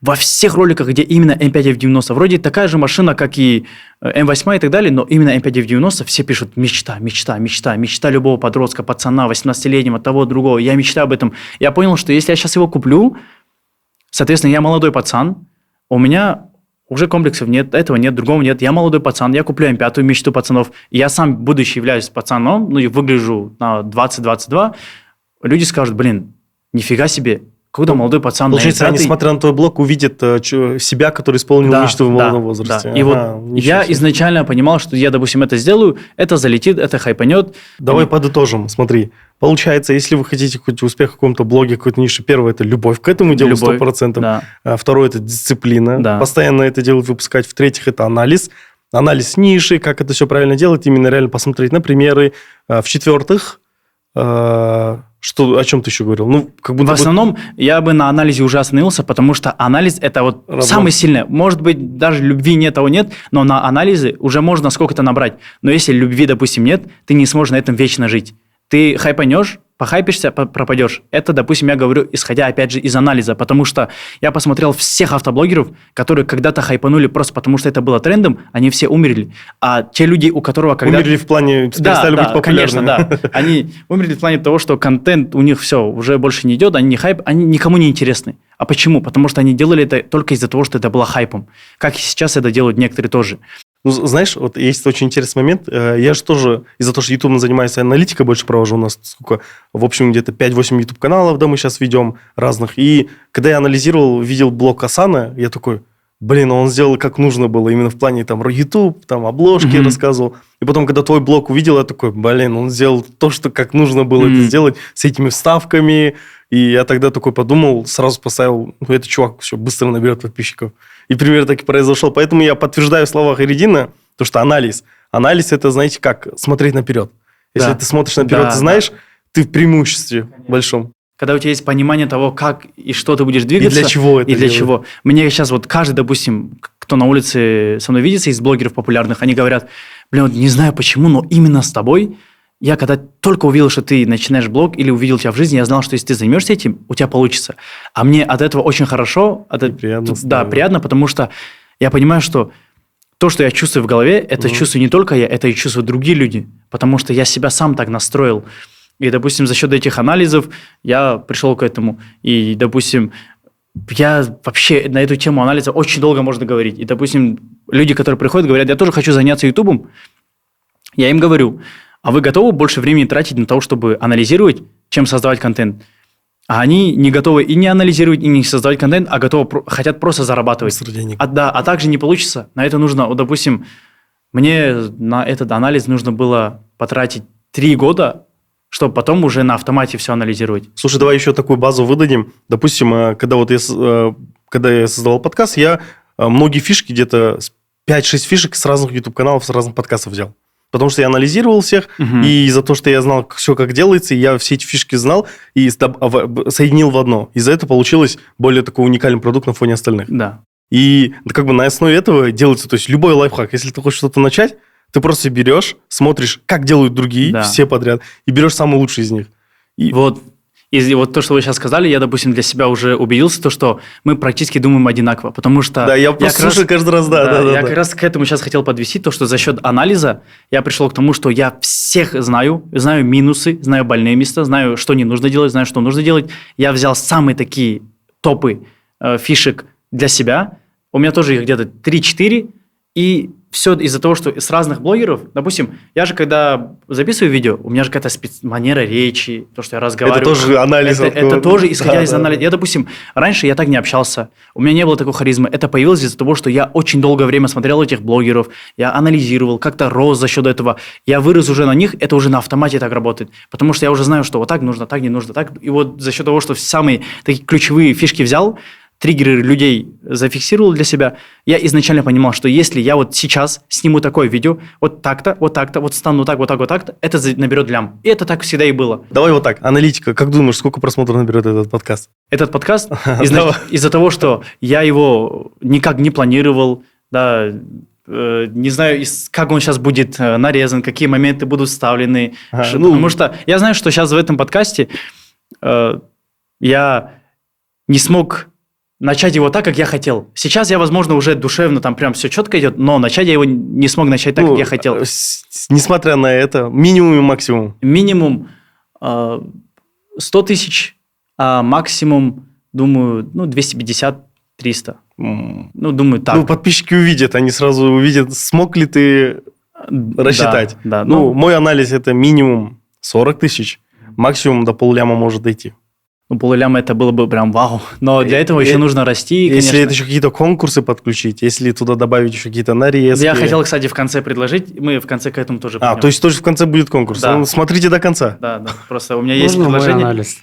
во всех роликах, где именно М5 F90, вроде такая же машина, как и М8 и так далее, но именно М5 F90 все пишут мечта любого подростка, пацана, 18-летнего, того, другого. Я мечтаю об этом. Я понял, что если я сейчас его куплю, соответственно, я молодой пацан, у меня уже комплексов нет, этого нет, другого нет. Я молодой пацан, я куплю М5, мечту пацанов. Я сам, будучи, являюсь пацаном, ну и выгляжу на 20-22, люди скажут, блин, нифига себе, когда молодой пацан... Получается, они, смотря на твой блог, увидят себя, который исполнил мечту в молодом возрасте. Да. И вот я изначально понимал, что я, допустим, это сделаю, это залетит, это хайпанет. Давай подытожим. Смотри, получается, если вы хотите какой-то успех в каком-то блоге, какой-то нише, первое – это любовь к этому делу 100%. Да. Второе – это дисциплина. Да. Постоянно это дело выпускать. В-третьих, это анализ. Анализ ниши, как это все правильно делать, именно реально посмотреть на примеры. В-четвертых, о чем ты еще говорил? Ну, как будто в основном я бы на анализе уже остановился, потому что анализ – это вот самое сильное. Может быть, даже любви нет, того нет, но на анализе уже можно сколько-то набрать. Но если любви, допустим, нет, ты не сможешь на этом вечно жить. Ты хайпанешь, похайпишься, пропадешь. Это, допустим, я говорю, исходя, опять же, из анализа, потому что я посмотрел всех автоблогеров, которые когда-то хайпанули просто потому, что это было трендом, они все умерли. А те люди, у которого когда... Умерли в плане, перестали быть популярными. Конечно, да. Они умерли в плане того, что контент у них все, уже больше не идет, они не хайп, они никому не интересны. А почему? Потому что они делали это только из-за того, что это было хайпом. Как и сейчас это делают некоторые тоже. Ну, знаешь, вот есть очень интересный момент. Я же тоже из-за того, что YouTube занимаюсь, аналитикой больше провожу. У нас сколько? В общем, где-то 5-8 YouTube-каналов, да, мы сейчас ведем разных. И когда я анализировал, видел блог Асана, я такой, блин, он сделал как нужно было. Именно в плане там YouTube, там обложки рассказывал. И потом, когда твой блог увидел, я такой, блин, он сделал то, что как нужно было это сделать, с этими вставками. И я тогда такой подумал, сразу поставил, ну, этот чувак все быстро наберет подписчиков. И пример так и произошел. Поэтому я подтверждаю слова Хайретдина, то, что анализ. Анализ – это, знаете, как смотреть наперед. Если ты смотришь наперед, ты знаешь, ты в преимуществе большом. Когда у тебя есть понимание того, как и что ты будешь двигаться. И для чего это делать. Чего. Мне сейчас вот каждый, допустим, кто на улице со мной видится, из блогеров популярных, они говорят, блин, вот не знаю почему, но именно с тобой я когда только увидел, что ты начинаешь блог или увидел тебя в жизни, я знал, что если ты займешься этим, у тебя получится. А мне от этого очень хорошо. Приятно, потому что я понимаю, что то, что я чувствую в голове, это чувствую не только я, это и чувствуют другие люди. Потому что я себя сам так настроил. И, допустим, за счет этих анализов я пришел к этому. И, допустим, я вообще на эту тему анализа очень долго можно говорить. И, допустим, люди, которые приходят, говорят, я тоже хочу заняться Ютубом. Я им говорю, а вы готовы больше времени тратить на то, чтобы анализировать, чем создавать контент? А они не готовы и не анализировать, и не создавать контент, а хотят просто зарабатывать. А также не получится. На это нужно, вот, допустим, мне на этот анализ нужно было потратить 3 года, чтобы потом уже на автомате все анализировать. Слушай, давай еще такую базу выдадим. Допустим, когда я создавал подкаст, я многие фишки, где-то 5-6 фишек с разных YouTube-каналов, с разных подкастов взял. Потому что я анализировал всех, и из-за того, что я знал все, как делается, я все эти фишки знал и соединил в одно. Из-за этого получилось более такой уникальный продукт на фоне остальных. Да. И как бы на основе этого делается, то есть любой лайфхак. Если ты хочешь что-то начать, ты просто берешь, смотришь, как делают другие, все подряд, и берешь самый лучший из них. И вот то, что вы сейчас сказали, я, допустим, для себя уже убедился, то, что мы практически думаем одинаково, потому что... Да, я просто слушаю каждый раз, Я как раз к этому сейчас хотел подвести, то, что за счет анализа я пришел к тому, что я всех знаю минусы, знаю больные места, знаю, что не нужно делать, знаю, что нужно делать. Я взял самые такие топы фишек для себя. У меня тоже их где-то 3-4, и все из-за того, что с разных блогеров, допустим, я же когда записываю видео, у меня же какая-то манера речи, то, что я разговариваю. Это тоже анализ. Это тоже исходя из анализа. Я, допустим, раньше я так не общался, у меня не было такой харизмы. Это появилось из-за того, что я очень долгое время смотрел этих блогеров, я анализировал, как-то рос за счет этого. Я вырос уже на них, это уже на автомате так работает. Потому что я уже знаю, что вот так нужно, так не нужно, так. И вот за счет того, что самые такие ключевые фишки взял, триггеры людей зафиксировал для себя, я изначально понимал, что если я вот сейчас сниму такое видео, вот так-то, вот стану так, вот так-то, это наберет лям. И это так всегда и было. Давай вот так, аналитика, как думаешь, сколько просмотров наберет этот подкаст? Этот подкаст из-за того, что я его никак не планировал, да, не знаю, как он сейчас будет нарезан, какие моменты будут вставлены. Потому что я знаю, что сейчас в этом подкасте я не смог начать его так, как я хотел. Сейчас я, возможно, уже душевно там прям все четко идет, но начать я его не смог начать так, как я хотел. Несмотря на это, минимум и максимум. Минимум 100 тысяч, а максимум, думаю, 250-300. Думаю, так. Подписчики увидят, они сразу увидят, смог ли ты рассчитать. Да. Мой анализ – это минимум 40 тысяч, максимум до полляма может дойти. Полляма это было бы прям вау. Но для этого еще нужно расти, если конечно. это еще какие-то конкурсы подключить, если туда добавить еще какие-то нарезки. Я хотел, кстати, в конце предложить, мы в конце к этому тоже придем. То есть тоже в конце будет конкурс. Да. Смотрите до конца. Да. Просто у меня есть Можно предложение. мой анализ?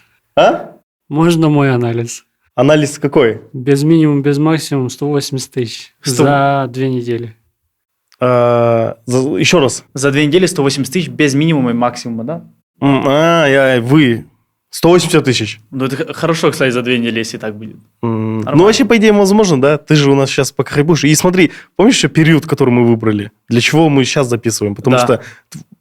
Можно мой анализ? Анализ какой? Без минимум, без максимум 180 тысяч за 2 недели. Еще раз. За 2 недели 180 тысяч без минимума и максимума, да? Вы. 180 тысяч. Это хорошо, кстати, за 2 недели, если так будет. Вообще, по идее, возможно, да? Ты же у нас сейчас пока хайпуешь. И смотри, помнишь еще период, который мы выбрали? Для чего мы сейчас записываем? Потому что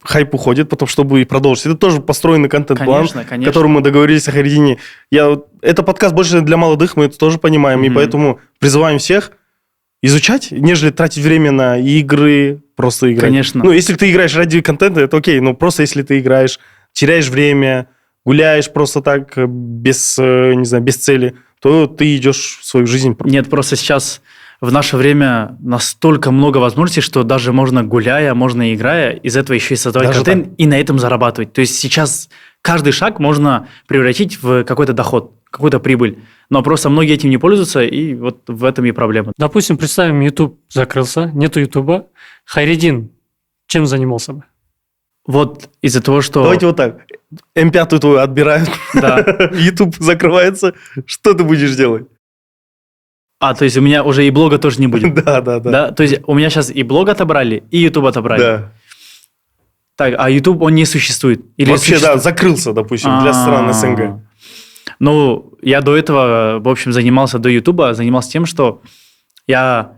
хайп уходит, потом, чтобы продолжить. Это тоже построенный контент-план, который мы договорились о Хайретдине. Это подкаст больше для молодых, мы это тоже понимаем. И поэтому призываем всех изучать, нежели тратить время на игры, просто играть. Конечно. Если ты играешь ради контента, это окей. Но просто если ты играешь, теряешь время, гуляешь просто так, без цели, то ты идешь в свою жизнь. Нет, просто сейчас в наше время настолько много возможностей, что даже можно гуляя, можно играя, из этого еще и создавать даже контент и на этом зарабатывать. То есть сейчас каждый шаг можно превратить в какой-то доход, какую-то прибыль. Но просто многие этим не пользуются, и вот в этом и проблема. Допустим, представим, YouTube закрылся, нету YouTube. Хайретдин чем занимался бы? Вот из-за того, что... Давайте вот так. М5 твою отбирают. Да. YouTube закрывается. Что ты будешь делать? То есть у меня уже и блога тоже не будет? Да. То есть у меня сейчас и блог отобрали, и YouTube отобрали? Да. Так, а YouTube, он не существует? Или вообще, да, закрылся, допустим, для стран СНГ. Я до этого, в общем, занимался тем, что я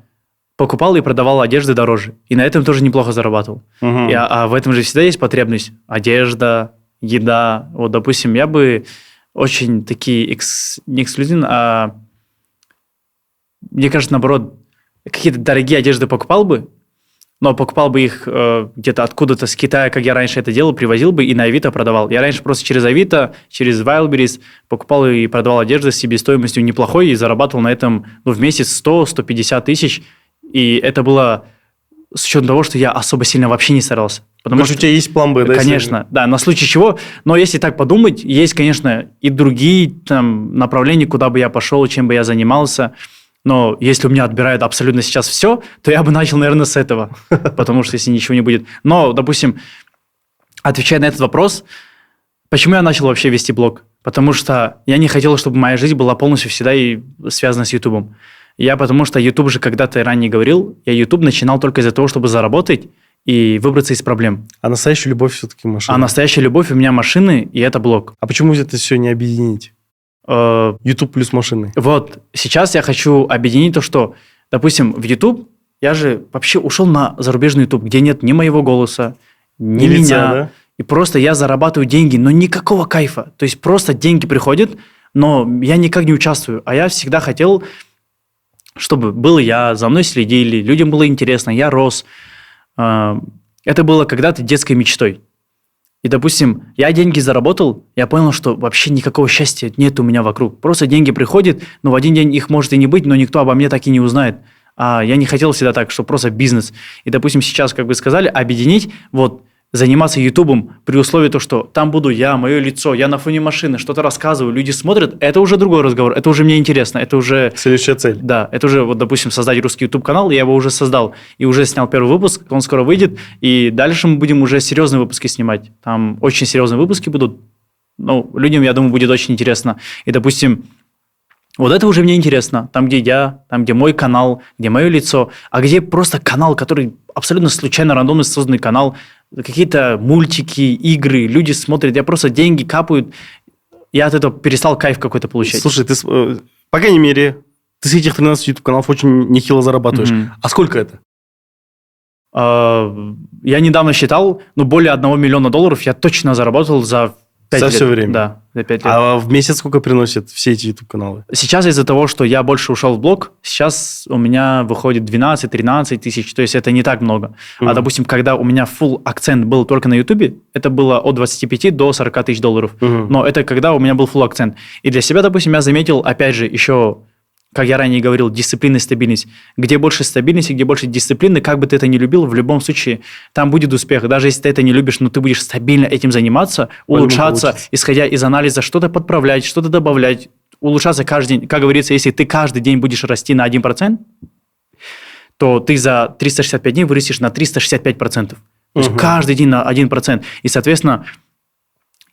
покупал и продавал одежду дороже. И на этом тоже неплохо зарабатывал. А в этом же всегда есть потребность. Одежда, еда. Вот, допустим, я бы очень такие не эксклюзивные, а мне кажется, наоборот, какие-то дорогие одежды покупал бы, но покупал бы их где-то откуда-то с Китая, как я раньше это делал, привозил бы и на Авито продавал. Я раньше просто через Авито, через Wildberries покупал и продавал одежду с себестоимостью неплохой и зарабатывал на этом в месяц 100-150 тысяч. И это было с учетом того, что я особо сильно вообще не старался. Потому что у тебя есть план Б, да? Конечно, да, на случай чего. Но если так подумать, есть, конечно, и другие направления, куда бы я пошел, чем бы я занимался. Но если у меня отбирают абсолютно сейчас все, то я бы начал, наверное, с этого. Потому что если ничего не будет. Но, допустим, отвечая на этот вопрос, почему я начал вообще вести блог? Потому что я не хотел, чтобы моя жизнь была полностью всегда и связана с Ютубом. Потому что YouTube же когда-то ранее говорил, я YouTube начинал только из-за того, чтобы заработать и выбраться из проблем. А настоящая любовь все-таки машина. А настоящая любовь у меня машины, и это блог. А почему это все не объединить? YouTube плюс машины. Вот, сейчас я хочу объединить то, что, допустим, в YouTube я же вообще ушел на зарубежный YouTube, где нет ни моего голоса, ни меня. Лица, да? И просто я зарабатываю деньги, но никакого кайфа. То есть просто деньги приходят, но я никак не участвую. А я всегда хотел, чтобы был я, за мной следили, людям было интересно, я рос. Это было когда-то детской мечтой. И, допустим, я деньги заработал, я понял, что вообще никакого счастья нет у меня вокруг. Просто деньги приходят, но в один день их может и не быть, но никто обо мне так и не узнает. А я не хотел всегда так, что просто бизнес. И, допустим, сейчас, как вы сказали, объединить, заниматься Ютубом при условии того, что там буду я, мое лицо, я на фоне машины, что-то рассказываю, люди смотрят, это уже другой разговор, это уже мне интересно, это уже... Следующая цель. Да, это уже, допустим, создать русский YouTube-канал, я его уже создал, и уже снял первый выпуск, он скоро выйдет, и дальше мы будем уже серьезные выпуски снимать. Там очень серьезные выпуски будут, людям, я думаю, будет очень интересно. И, допустим, Вот это уже мне интересно. Там, где я, там, где мой канал, где мое лицо, а где просто канал, который абсолютно случайно, рандомно созданный канал, какие-то мультики, игры, люди смотрят, я просто деньги капают, я от этого перестал кайф какой-то получать. Слушай, ты, по крайней мере, ты с этих 13 YouTube-каналов очень нехило зарабатываешь. А сколько это? Я недавно считал, более $1 миллиона я точно заработал за 5 лет. За все время? Да, за 5 лет. А в месяц сколько приносят все эти YouTube-каналы? Сейчас из-за того, что я больше ушел в блог, сейчас у меня выходит 12-13 тысяч, то есть это не так много. А, допустим, когда у меня full акцент был только на YouTube, это было от 25 до 40 тысяч долларов. Но это когда у меня был full акцент. И для себя, допустим, я заметил, опять же, еще... Как я ранее говорил, дисциплина и стабильность. Где больше стабильности, где больше дисциплины, как бы ты это ни любил, в любом случае там будет успех. Даже если ты это не любишь, но ты будешь стабильно этим заниматься, улучшаться, исходя из анализа, что-то подправлять, что-то добавлять, улучшаться каждый день. Как говорится, если ты каждый день будешь расти на 1%, то ты за 365 дней вырастешь на 365%. То есть каждый день на 1%. И, соответственно,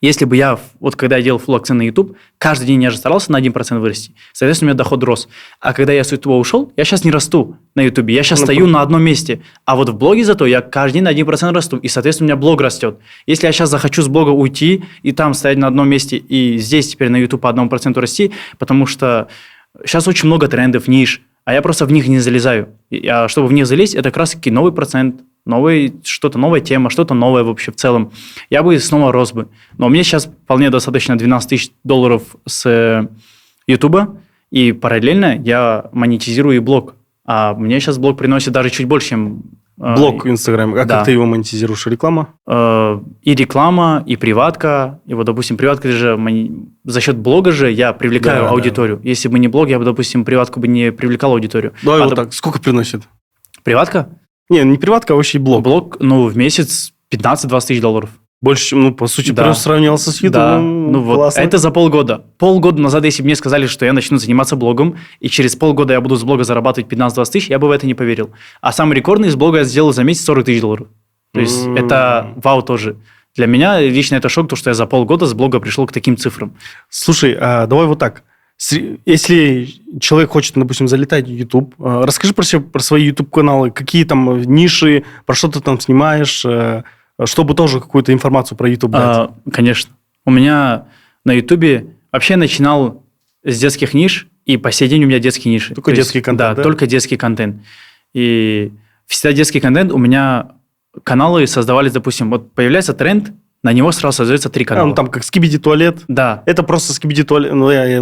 если бы я, вот когда я делал full акцент на YouTube, каждый день я же старался на 1% вырасти. Соответственно, у меня доход рос. А когда я с YouTube ушел, я сейчас не расту на YouTube. Я сейчас стою на одном месте. А вот в блоге зато я каждый день на 1% расту. И, соответственно, у меня блог растет. Если я сейчас захочу с блога уйти и там стоять на одном месте, и здесь теперь на YouTube по 1% расти, потому что сейчас очень много трендов, ниш, а я просто в них не залезаю. А чтобы в них залезть, это как раз-таки новый процент, что-то новая тема, что-то новое вообще в целом. Я бы снова рос бы. Но мне сейчас вполне достаточно 12 тысяч долларов с Ютуба, и параллельно я монетизирую и блог. А мне сейчас блог приносит даже чуть больше, чем... Блог в Инстаграме. А да. как ты его монетизируешь? Реклама? И реклама, и приватка. И вот, допустим, приватка же за счет блога же я привлекаю аудиторию. Да. Если бы не блог, я бы, допустим, приватку бы не привлекал аудиторию. Давай вот так. Сколько приносит? Приватка? Не приватка, а вообще блог. Блог, в месяц 15-20 тысяч долларов. Больше, чем, по сути, да. просто сравнялся с Ютубом. Да, вот это за полгода. Полгода назад, если бы мне сказали, что я начну заниматься блогом, и через полгода я буду с блога зарабатывать 15-20 тысяч, я бы в это не поверил. А самый рекордный из блога я сделал за месяц 40 тысяч долларов. То есть это вау тоже. Для меня лично это шок, то, что я за полгода с блога пришел к таким цифрам. Слушай, давай вот так. Если человек хочет, допустим, залетать в YouTube, расскажи про свои YouTube-каналы, какие там ниши, про что ты там снимаешь, чтобы тоже какую-то информацию про YouTube дать. Конечно. У меня на YouTube вообще начинал с детских ниш, и по сей день у меня детские ниши. Только детский контент, да? Только детский контент. И всегда детский контент. У меня каналы создавались, допустим, вот появляется тренд, на него сразу создается 3 канала. Там как скибиди-туалет. Да. Это просто скибиди-туалет.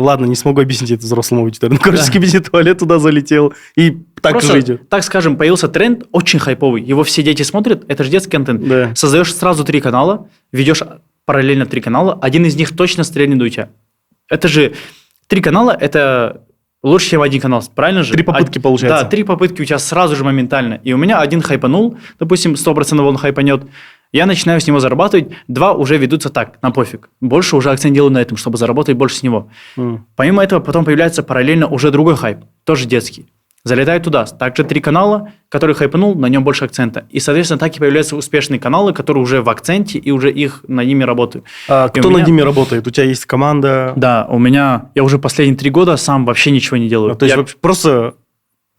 Ладно, не смогу объяснить это взрослому аудитории. скибиди-туалет туда залетел, и так просто, же идет. Так скажем, появился тренд очень хайповый. Его все дети смотрят, это же детский контент. Да. Создаешь сразу 3 канала, ведешь параллельно 3 канала, один из них точно стрельнет у тебя. Это же 3 канала, это лучше, чем 1 канал, правильно же? 3 попытки получается. Да, 3 попытки у тебя сразу же моментально. И у меня 1 хайпанул, допустим, 100% он хайпанет. Я начинаю с него зарабатывать, 2 уже ведутся так, на пофиг. Больше уже акцент делаю на этом, чтобы заработать больше с него. Помимо этого, потом появляется параллельно уже другой хайп, тоже детский. Залетаю туда. Также 3 канала, который хайпанул, на нем больше акцента. И, соответственно, так и появляются успешные каналы, которые уже в акценте, и уже над ними работаю. А кто над ними работает? У тебя есть команда? Да, я уже последние 3 года сам вообще ничего не делаю. То есть я просто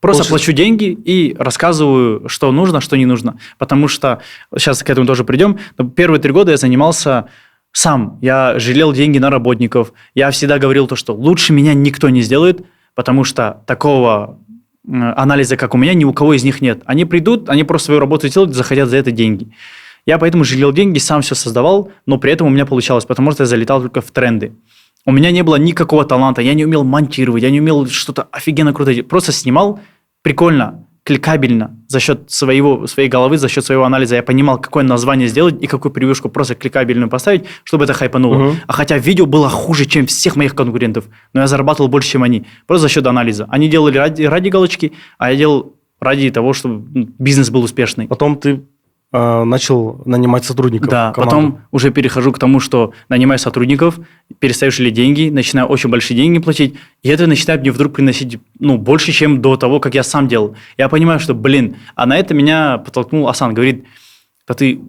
плачу деньги и рассказываю, что нужно, что не нужно. Потому что, сейчас к этому тоже придем, первые 3 года я занимался сам. Я жалел деньги на работников. Я всегда говорил то, что лучше меня никто не сделает, потому что такого анализа, как у меня, ни у кого из них нет. Они придут, они просто свою работу делают, захотят за это деньги. Я поэтому жалел деньги, сам все создавал, но при этом у меня получалось, потому что я залетал только в тренды. У меня не было никакого таланта, я не умел монтировать, я не умел что-то офигенно круто делать. Просто снимал прикольно, кликабельно, за счет своей головы, за счет своего анализа. Я понимал, какое название сделать и какую превьюшку просто кликабельную поставить, чтобы это хайпануло. А хотя видео было хуже, чем всех моих конкурентов, но я зарабатывал больше, чем они. Просто за счет анализа. Они делали ради галочки, а я делал ради того, чтобы бизнес был успешный. Потом ты начал нанимать сотрудников. Да, потом уже перехожу к тому, что нанимаю сотрудников, перестаю жалеть деньги, начинаю очень большие деньги платить, и это начинает мне вдруг приносить больше, чем до того, как я сам делал. Я понимаю, что, а на это меня подтолкнул Асан, говорит, да ты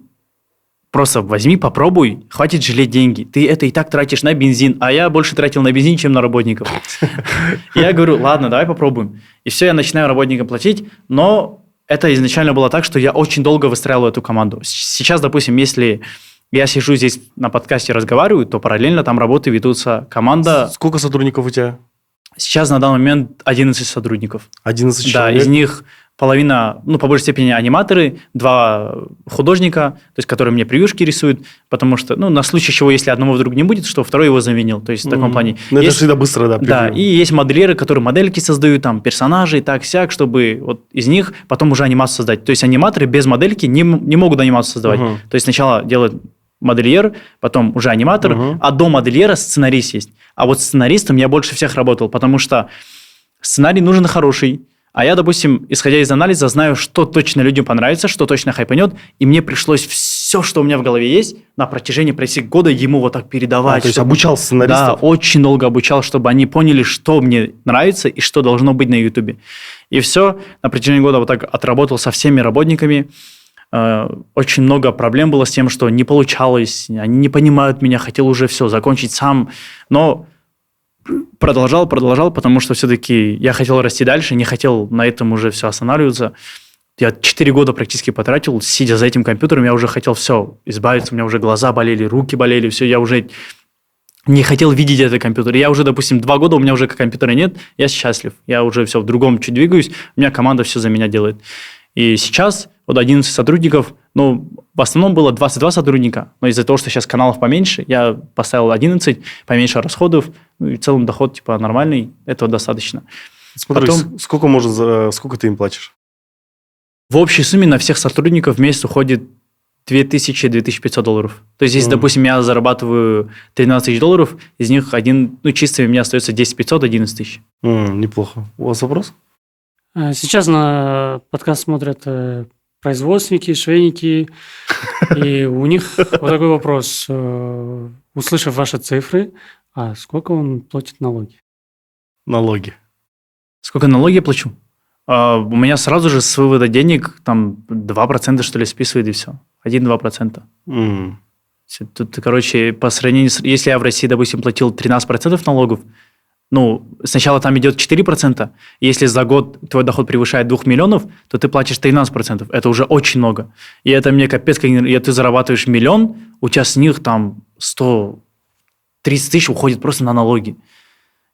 Просто возьми, попробуй, хватит жалеть деньги. Ты это и так тратишь на бензин, а я больше тратил на бензин, чем на работников. Я говорю, ладно, давай попробуем. И все, я начинаю работникам платить, но это изначально было так, что я очень долго выстраивал эту команду. Сейчас, допустим, если я сижу здесь на подкасте разговариваю, то параллельно там работы ведутся. Команда... Сколько сотрудников у тебя? Сейчас на данный момент 11 сотрудников. 11 Да, человек? из них половина, по большей степени аниматоры, 2 художника, то есть которые мне превьюшки рисуют, потому что, на случай чего, если одного вдруг не будет, что второй его заменил. То есть в таком плане. Ну, это Есть- всегда быстро, да. Да, прикольно. и есть модельеры, которые модельки создают, там, персонажей, так-сяк, чтобы вот из них потом уже анимацию создать. То есть аниматоры без модельки не могут анимацию создавать. Мгм. То есть сначала делает модельер, потом уже аниматор, Мгм. а до модельера сценарист есть. А вот сценаристом я больше всех работал, потому что сценарий нужен хороший. А я, допустим, исходя из анализа, знаю, что точно людям понравится, что точно хайпанет, и мне пришлось все, что у меня в голове есть, на протяжении почти года ему вот так передавать. То есть чтобы- обучал Да, сценаристов? очень долго обучал, чтобы они поняли, что мне нравится и что должно быть на Ютубе. И все, на протяжении года вот так отработал со всеми работниками. Очень много проблем было с тем, что не получалось, они не понимают меня, хотел уже все закончить сам, но продолжал, потому что все-таки я хотел расти дальше, не хотел на этом уже все останавливаться. Я 4 года практически потратил, сидя за этим компьютером, я уже хотел все избавиться, у меня уже глаза болели, руки болели, все, я уже не хотел видеть этот компьютер. Я уже, допустим, 2 года, у меня уже компьютера нет, я счастлив, я уже все в другом чуть двигаюсь, у меня команда все за меня делает. И сейчас вот 11 сотрудников, в основном было 22 сотрудника, но из-за того, что сейчас каналов поменьше, я поставил 11, поменьше расходов, и в целом доход нормальный, этого достаточно. Смотри, Потом- сколько ты им платишь? В общей сумме на всех сотрудников в месяц уходит 2000-2500 долларов. То есть, если, допустим, я зарабатываю 13 тысяч долларов, из них чистыми у меня остается 10 500, 11 тысяч. Неплохо. У вас вопрос? Сейчас на подкаст смотрят производственники, швейники, и у них вот такой вопрос. Услышав ваши цифры, а сколько он платит налоги? Налоги. Сколько налоги я плачу? У меня сразу же с вывода денег там 2% что ли списывает и все. 1-2%. Тут, по сравнению с... Если я в России, допустим, платил 13% налогов, сначала там идет 4%, если за год твой доход превышает 2 миллионов, то ты платишь 13%. Это уже очень много. И это мне капец, ты зарабатываешь миллион, у тебя с них там 130 тысяч уходит просто на налоги.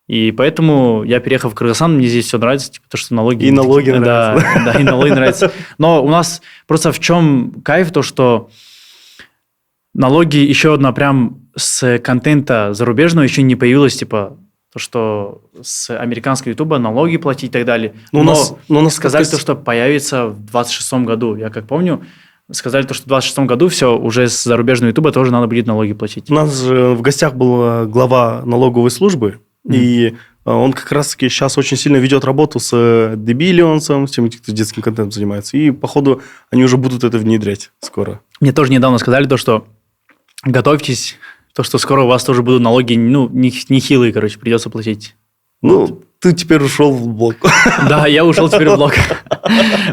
И поэтому я переехал в Кыргызстан, мне здесь все нравится, то, что налоги... И налоги Да, нравятся. да, и налоги нравятся. Но у нас просто в чем кайф, то, что налоги еще одна прям с контента зарубежного еще не появилось, то, что с американского ютуба налоги платить и так далее. У нас сказали то, что появится в 26-м году. Я как помню, сказали то, что в 26-м году все, уже с зарубежного ютуба тоже надо будет налоги платить. У нас же в гостях был глава налоговой службы, и он как раз-таки сейчас очень сильно ведет работу с Debilions, с теми, кто детским контентом занимается. И, походу, они уже будут это внедрять скоро. Мне тоже недавно сказали то, что готовьтесь, то, что скоро у вас тоже будут налоги, нехилые, придется платить. Ты теперь ушел в блог. Да, я ушел теперь в блог.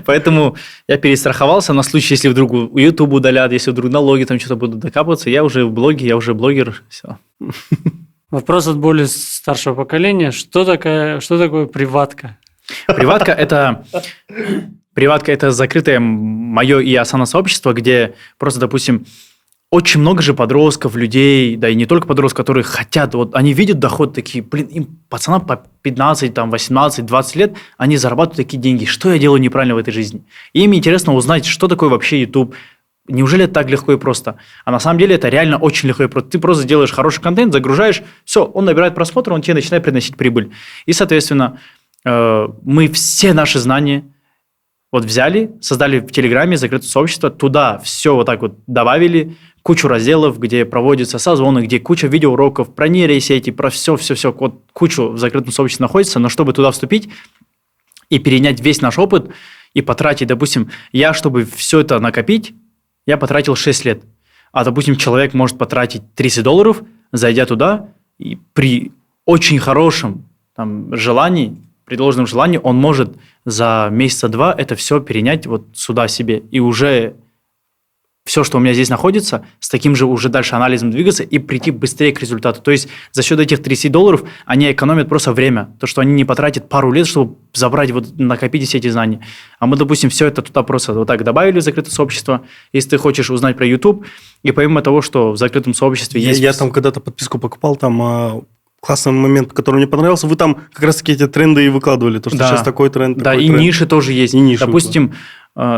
Поэтому я перестраховался на случай, если вдруг YouTube удалят, если вдруг налоги там что-то будут докапываться. Я уже в блоге, я уже блогер. Все. Вопрос от более старшего поколения. Что такое приватка? Приватка – это закрытое мое и Асана сообщество, где просто, допустим, очень много же подростков, людей, да и не только подростков, которые хотят, они видят доход такие, им пацанам по 15, 18, 20 лет, они зарабатывают такие деньги. Что я делаю неправильно в этой жизни? И им интересно узнать, что такое вообще YouTube. Неужели это так легко и просто? А на самом деле это реально очень легко и просто. Ты просто делаешь хороший контент, загружаешь, все, он набирает просмотры, он тебе начинает приносить прибыль. И, соответственно, мы все наши знания взяли, создали в Телеграме закрытое сообщество, туда все добавили, кучу разделов, где проводятся созвоны, где куча видеоуроков про нейросети, про все, кучу в закрытом сообществе находится, но чтобы туда вступить и перенять весь наш опыт и потратить, допустим, чтобы все это накопить, я потратил 6 лет. А, допустим, человек может потратить $30, зайдя туда, и при очень хорошем желании, предложенном желании, он может за месяца 2 это все перенять сюда себе. И уже все, что у меня здесь находится, с таким же уже дальше анализом двигаться и прийти быстрее к результату. То есть за счет этих $30 они экономят просто время. То, что они не потратят пару лет, чтобы забрать, вот накопить все эти знания. А мы, допустим, все это туда просто вот так добавили в закрытое сообщество. Если ты хочешь узнать про YouTube, и помимо того, что в закрытом сообществе есть... Я там когда-то подписку покупал, там... Классный момент, который мне понравился. Вы там как раз-таки эти тренды и выкладывали. То, что сейчас такой тренд, да, такой и тренд. ниши тоже есть. И ниши Допустим,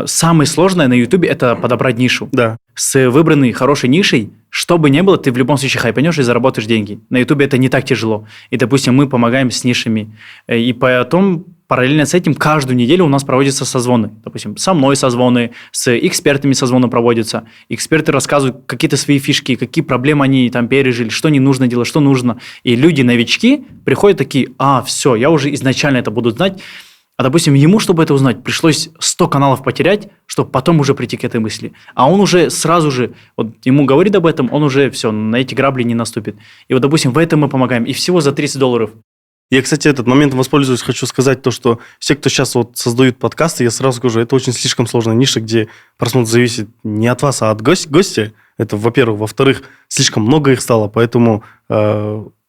самое сложное на YouTube – это подобрать нишу. Да. С выбранной хорошей нишей, что бы ни было, ты в любом случае хайпанешь и заработаешь деньги. На YouTube это не так тяжело. И, допустим, мы помогаем с нишами. И потом, параллельно с этим, каждую неделю у нас проводятся созвоны. Допустим, со мной созвоны, с экспертами созвоны проводятся. Эксперты рассказывают какие-то свои фишки, какие проблемы они там пережили, что не нужно делать, что нужно. И люди-новички приходят такие: все, я уже изначально это буду знать. А, допустим, ему, чтобы это узнать, пришлось 100 каналов потерять, чтобы потом уже прийти к этой мысли. А он уже сразу же, вот ему говорит об этом, он уже все, на эти грабли не наступит. И вот, допустим, в этом мы помогаем. И всего за $30. Я, кстати, этот момент воспользуюсь, хочу сказать то, что все, кто сейчас вот создают подкасты, я сразу скажу, это очень слишком сложная ниша, где просмотр зависит не от вас, а от гостя. Это, во-первых. Во-вторых, слишком много их стало, поэтому...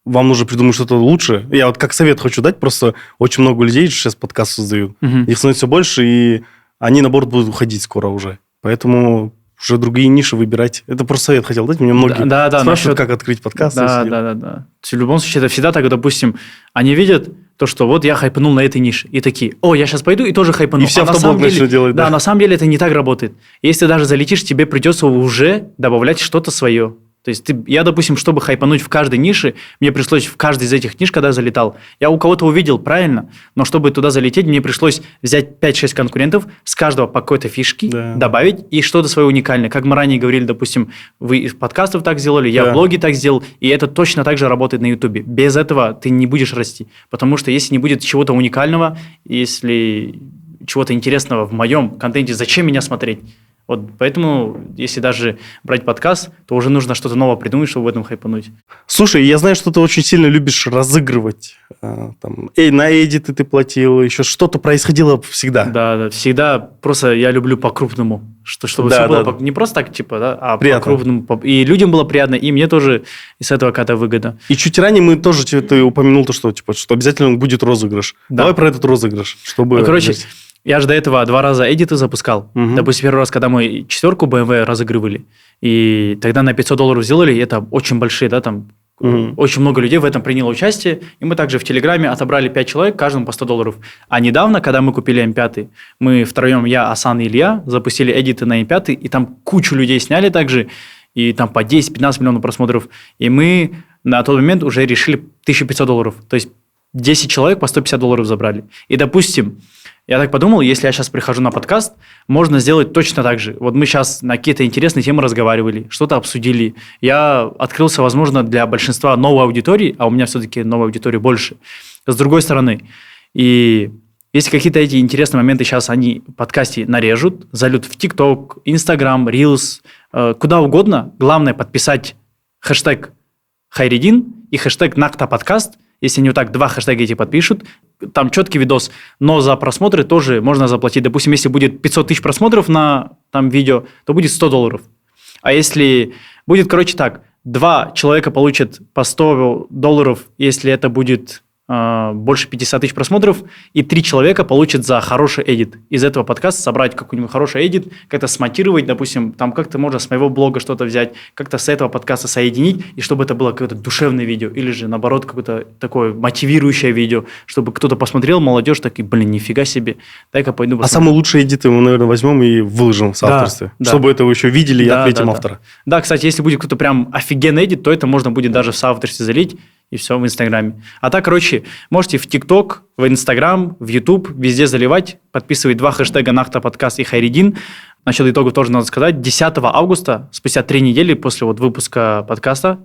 вам нужно придумать что-то лучше. Я вот как совет хочу дать, просто очень много людей сейчас подкаст создают. Их становится все больше, и они, наоборот, будут уходить скоро уже. Поэтому уже другие ниши выбирать. Это просто совет хотел дать. Меня многие спрашивают, как открыть подкаст. Да. В любом случае, это всегда так, допустим, они видят то, что вот я хайпанул на этой нише, и такие: я сейчас пойду и тоже хайпану. И все автоблог начнут делать. Да, на самом деле это не так работает. Если даже залетишь, тебе придется уже добавлять что-то свое. То есть я, допустим, чтобы хайпануть в каждой нише, мне пришлось в каждой из этих ниш, когда я залетал, я у кого-то увидел, правильно, но чтобы туда залететь, мне пришлось взять 5-6 конкурентов, с каждого по какой-то фишке добавить и что-то свое уникальное. Как мы ранее говорили, допустим, вы из подкастов так сделали, я в блоге так сделал, и это точно так же работает на YouTube. Без этого ты не будешь расти, потому что если не будет чего-то уникального, если чего-то интересного в моем контенте, зачем меня смотреть? Вот поэтому, если даже брать подкаст, то уже нужно что-то новое придумать, чтобы в этом хайпануть. Слушай, я знаю, что ты очень сильно любишь разыгрывать. На эдиты ты платил, еще что-то происходило всегда. Да, всегда. Просто я люблю по-крупному. Чтобы все было не просто так, а по-крупному. И людям было приятно, и мне тоже из этого какая-то выгода. И чуть ранее мы тоже, ты упомянул, что обязательно будет розыгрыш. Да. Давай про этот розыгрыш. Я же до этого 2 раза эдиты запускал. Допустим, первый раз, когда мы 4 BMW разыгрывали, и тогда на $500 сделали, и это очень большие, очень много людей в этом приняло участие, и мы также в Телеграме отобрали 5 человек, каждому по $100. А недавно, когда мы купили М5, мы втроем, я, Асан и Илья, запустили эдиты на М5, и там кучу людей сняли также, и там по 10-15 миллионов просмотров, и мы на тот момент уже решили $1500, то есть 10 человек по $150 забрали. И, допустим, я так подумал, если я сейчас прихожу на подкаст, можно сделать точно так же. Вот мы сейчас на какие-то интересные темы разговаривали, что-то обсудили. Я открылся, возможно, для большинства новой аудитории, а у меня все-таки новой аудитории больше. С другой стороны, и если какие-то эти интересные моменты сейчас они в подкасте нарежут, зальют в ТикТок, Инстаграм, Reels, куда угодно, главное подписать хэштег Хайредин и хэштег Накта подкаст. Если они вот так 2 хэштега эти подпишут, там четкий видос, но за просмотры тоже можно заплатить. Допустим, если будет 500 тысяч просмотров на видео, то будет $100. А если будет, так, 2 человека получат по $100, если это будет больше 50 тысяч просмотров, и 3 человека получат за хороший эдит. Из этого подкаста собрать какой-нибудь хороший эдит, как-то смонтировать, допустим, там как-то можно с моего блога что-то взять, как-то с этого подкаста соединить, и чтобы это было какое-то душевное видео, или же, наоборот, какое-то такое мотивирующее видео, чтобы кто-то посмотрел, молодежь, такие: нифига себе, дай-ка пойду посмотрю. А самые лучшие эдиты мы, наверное, возьмем и выложим в соавторстве, чтобы это вы еще видели и отметим автора. Да, кстати, если будет кто-то прям офигенный эдит, то это можно будет даже в соавторстве залить, и все в Инстаграме. А так, можете в ТикТок, в Инстаграм, в Ютуб везде заливать, подписывать 2 хэштега Накта подкаст и Хайредин. Насчет итогов тоже надо сказать. 10 августа, спустя 3 недели после выпуска подкаста,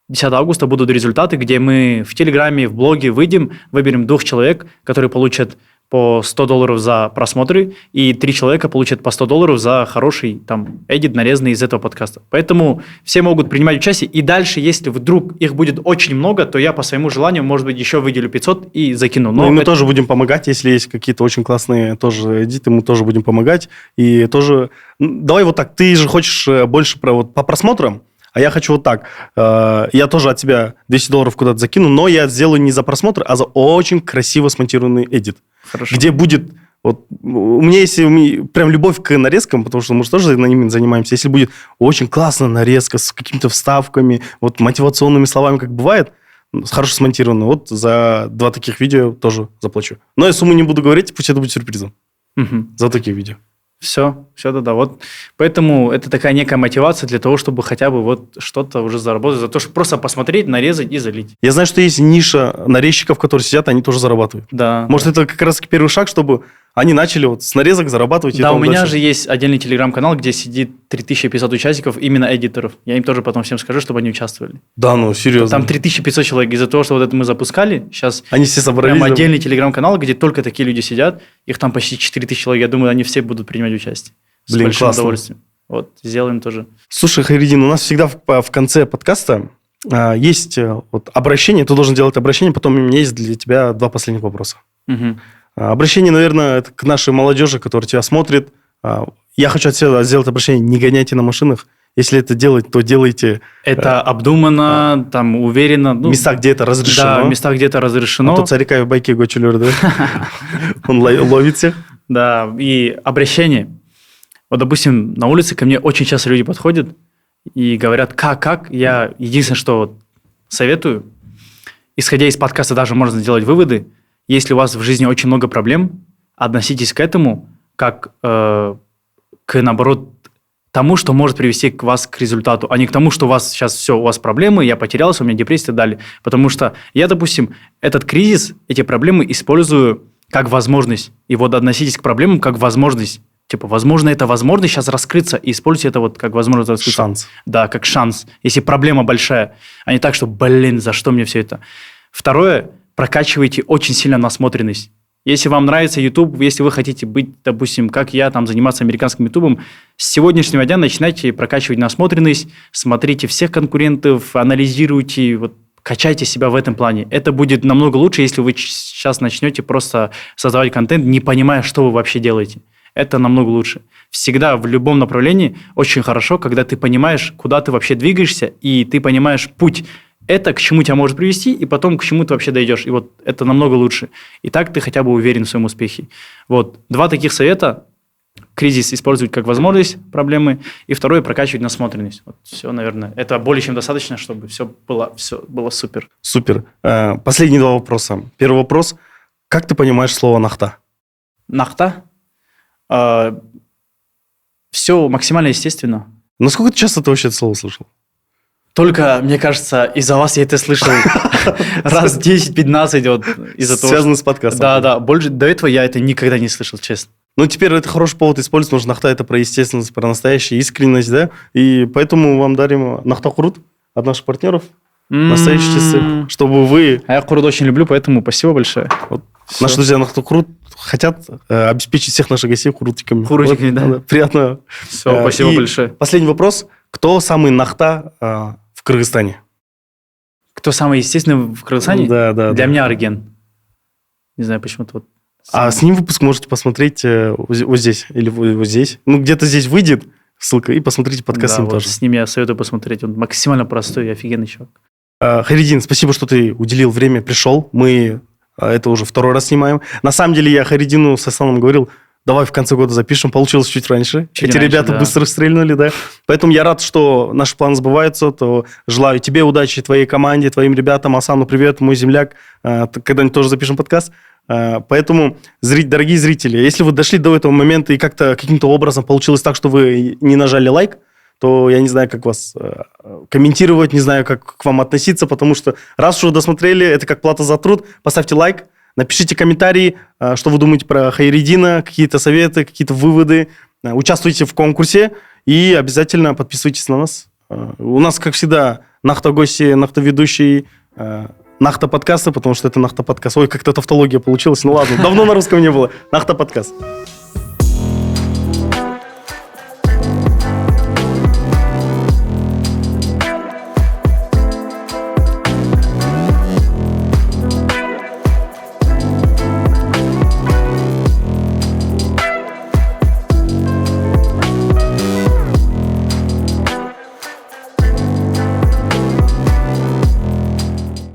10 августа будут результаты, где мы в Телеграме, в блоге выйдем, выберем 2 человек, которые получат по $100 за просмотры, и 3 человека получат по $100 за хороший там эдит, нарезанный из этого подкаста. Поэтому все могут принимать участие, и дальше, если вдруг их будет очень много, то я по своему желанию, может быть, еще выделю 500 и закину. Но мы тоже будем помогать, если есть какие-то очень классные тоже эдиты, мы тоже будем помогать. И тоже, давай вот так, ты же хочешь больше по просмотрам, а я хочу вот так. Я тоже от тебя $200 куда-то закину, но я сделаю не за просмотр, а за очень красиво смонтированный эдит. Хорошо. Где будет... Вот, у меня есть прям любовь к нарезкам, потому что мы же тоже ними занимаемся. Если будет очень классная нарезка с какими-то вставками, вот мотивационными словами, как бывает, хорошо смонтировано, вот за 2 таких видео тоже заплачу. Но я сумму не буду говорить, пусть это будет сюрпризом. За такие видео. Все, да. Вот. Поэтому это такая некая мотивация для того, чтобы хотя бы вот что-то уже заработать, за то, чтобы просто посмотреть, нарезать и залить. Я знаю, что есть ниша нарезчиков, которые сидят, они тоже зарабатывают. Да. Может, это как раз первый шаг, чтобы они начали вот с нарезок зарабатывать. Да, у меня же есть отдельный телеграм-канал, где сидит 3500 участников, именно эдиторов. Я им тоже потом всем скажу, чтобы они участвовали. Да, ну, серьезно. Там 3500 человек. Из-за того, что вот это мы запускали, сейчас они все собрались. Прям отдельный телеграм-канал, где только такие люди сидят. Их там почти 4000 человек. Я думаю, они все будут принимать участие. С большим удовольствием. Вот, сделаем тоже. Слушай, Хайредин, у нас всегда в конце подкаста есть вот обращение. Ты должен делать обращение, потом у меня есть для тебя 2 последних вопроса. Угу. Обращение, наверное, это к нашей молодежи, которая тебя смотрит. Я хочу от себя сделать обращение: не гоняйте на машинах. Если это делать, то делайте... Это обдуманно, там, уверенно. В местах, где это разрешено. Да, в местах, где это разрешено. А то царика в байке гочулер, да? Он ловит всех. Да, и обращение. Вот, допустим, на улице ко мне очень часто люди подходят и говорят, как. Я единственное, что вот советую, исходя из подкаста даже можно сделать выводы. Если у вас в жизни очень много проблем, относитесь к этому как к, наоборот, тому, что может привести вас к результату, а не к тому, что у вас сейчас все, у вас проблемы, я потерялся, у меня депрессия и так далее. Потому что я, допустим, этот кризис, эти проблемы использую как возможность. И вот относитесь к проблемам как возможность. Типа, возможно, это возможность сейчас раскрыться, и используйте это вот как возможность раскрыться. Шанс. Да, как шанс. Если проблема большая, а не так, что, за что мне все это? Второе, прокачивайте очень сильно насмотренность. Если вам нравится YouTube, если вы хотите быть, допустим, как я, там, заниматься американским YouTube, с сегодняшнего дня начинайте прокачивать насмотренность, смотрите всех конкурентов, анализируйте, вот, качайте себя в этом плане. Это будет намного лучше, если вы сейчас начнете просто создавать контент, не понимая, что вы вообще делаете. Это намного лучше. Всегда в любом направлении очень хорошо, когда ты понимаешь, куда ты вообще двигаешься, и ты понимаешь путь. Это к чему тебя может привести, и потом к чему ты вообще дойдешь. И вот это намного лучше. И так ты хотя бы уверен в своем успехе. Вот 2 таких совета. Кризис использовать как возможность, проблемы. И второе, прокачивать насмотренность. Вот все, наверное. Это более чем достаточно, чтобы все было супер. Супер. Последние 2 вопроса. Первый вопрос. Как ты понимаешь слово «нахта»? Нахта? Все максимально естественно. Насколько часто ты вообще это слово слышал? Только, мне кажется, из-за вас я это слышал раз 10-15 вот из-за того. Связано с подкастом. Да. Больше до этого я это никогда не слышал, честно. Ну, теперь это хороший повод использовать, потому что нахта – это про естественность, про настоящую искренность, да? И поэтому вам дарим нахта хурут от наших партнеров. Настоящие часы, чтобы вы... А я хурут очень люблю, поэтому спасибо большое. Вот. Наши друзья нахта хурут хотят обеспечить всех наших гостей хурутиками. Хурутиками, вот, да. Приятно. Все, спасибо большое. Последний вопрос. Кто самый нахта в Кыргызстане? Кто самый естественный в Кыргызстане? Да. Для меня Арген. Не знаю, почему-то вот. А с ним выпуск можете посмотреть вот здесь или вот здесь. Ну, где-то здесь выйдет ссылка, и посмотрите подкаст с ним вот тоже. С ним я советую посмотреть. Он максимально простой и офигенный чувак. Хайредин, спасибо, что ты уделил время, пришел. Мы это уже 2-й раз снимаем. На самом деле, я Хайредину с Асаном говорил, давай в конце года запишем. Получилось чуть раньше. Эти ребята быстро стрельнули, да. Поэтому я рад, что наши планы сбываются. То желаю тебе удачи, твоей команде, твоим ребятам. Асану привет, мой земляк. Когда-нибудь тоже запишем подкаст. Поэтому, дорогие зрители, если вы дошли до этого момента и как-то каким-то образом получилось так, что вы не нажали лайк, то я не знаю, как вас комментировать, не знаю, как к вам относиться, потому что раз уж вы досмотрели, это как плата за труд, поставьте лайк, напишите комментарии, что вы думаете про Хайредина, какие-то советы, какие-то выводы, участвуйте в конкурсе и обязательно подписывайтесь на нас. У нас, как всегда, нахта-гости, нахта-ведущий, Нахта подкаста, потому что это Нахта подкаст. Ой, как-то тавтология получилась. Ну ладно, давно на русском не было. Нахта подкаст.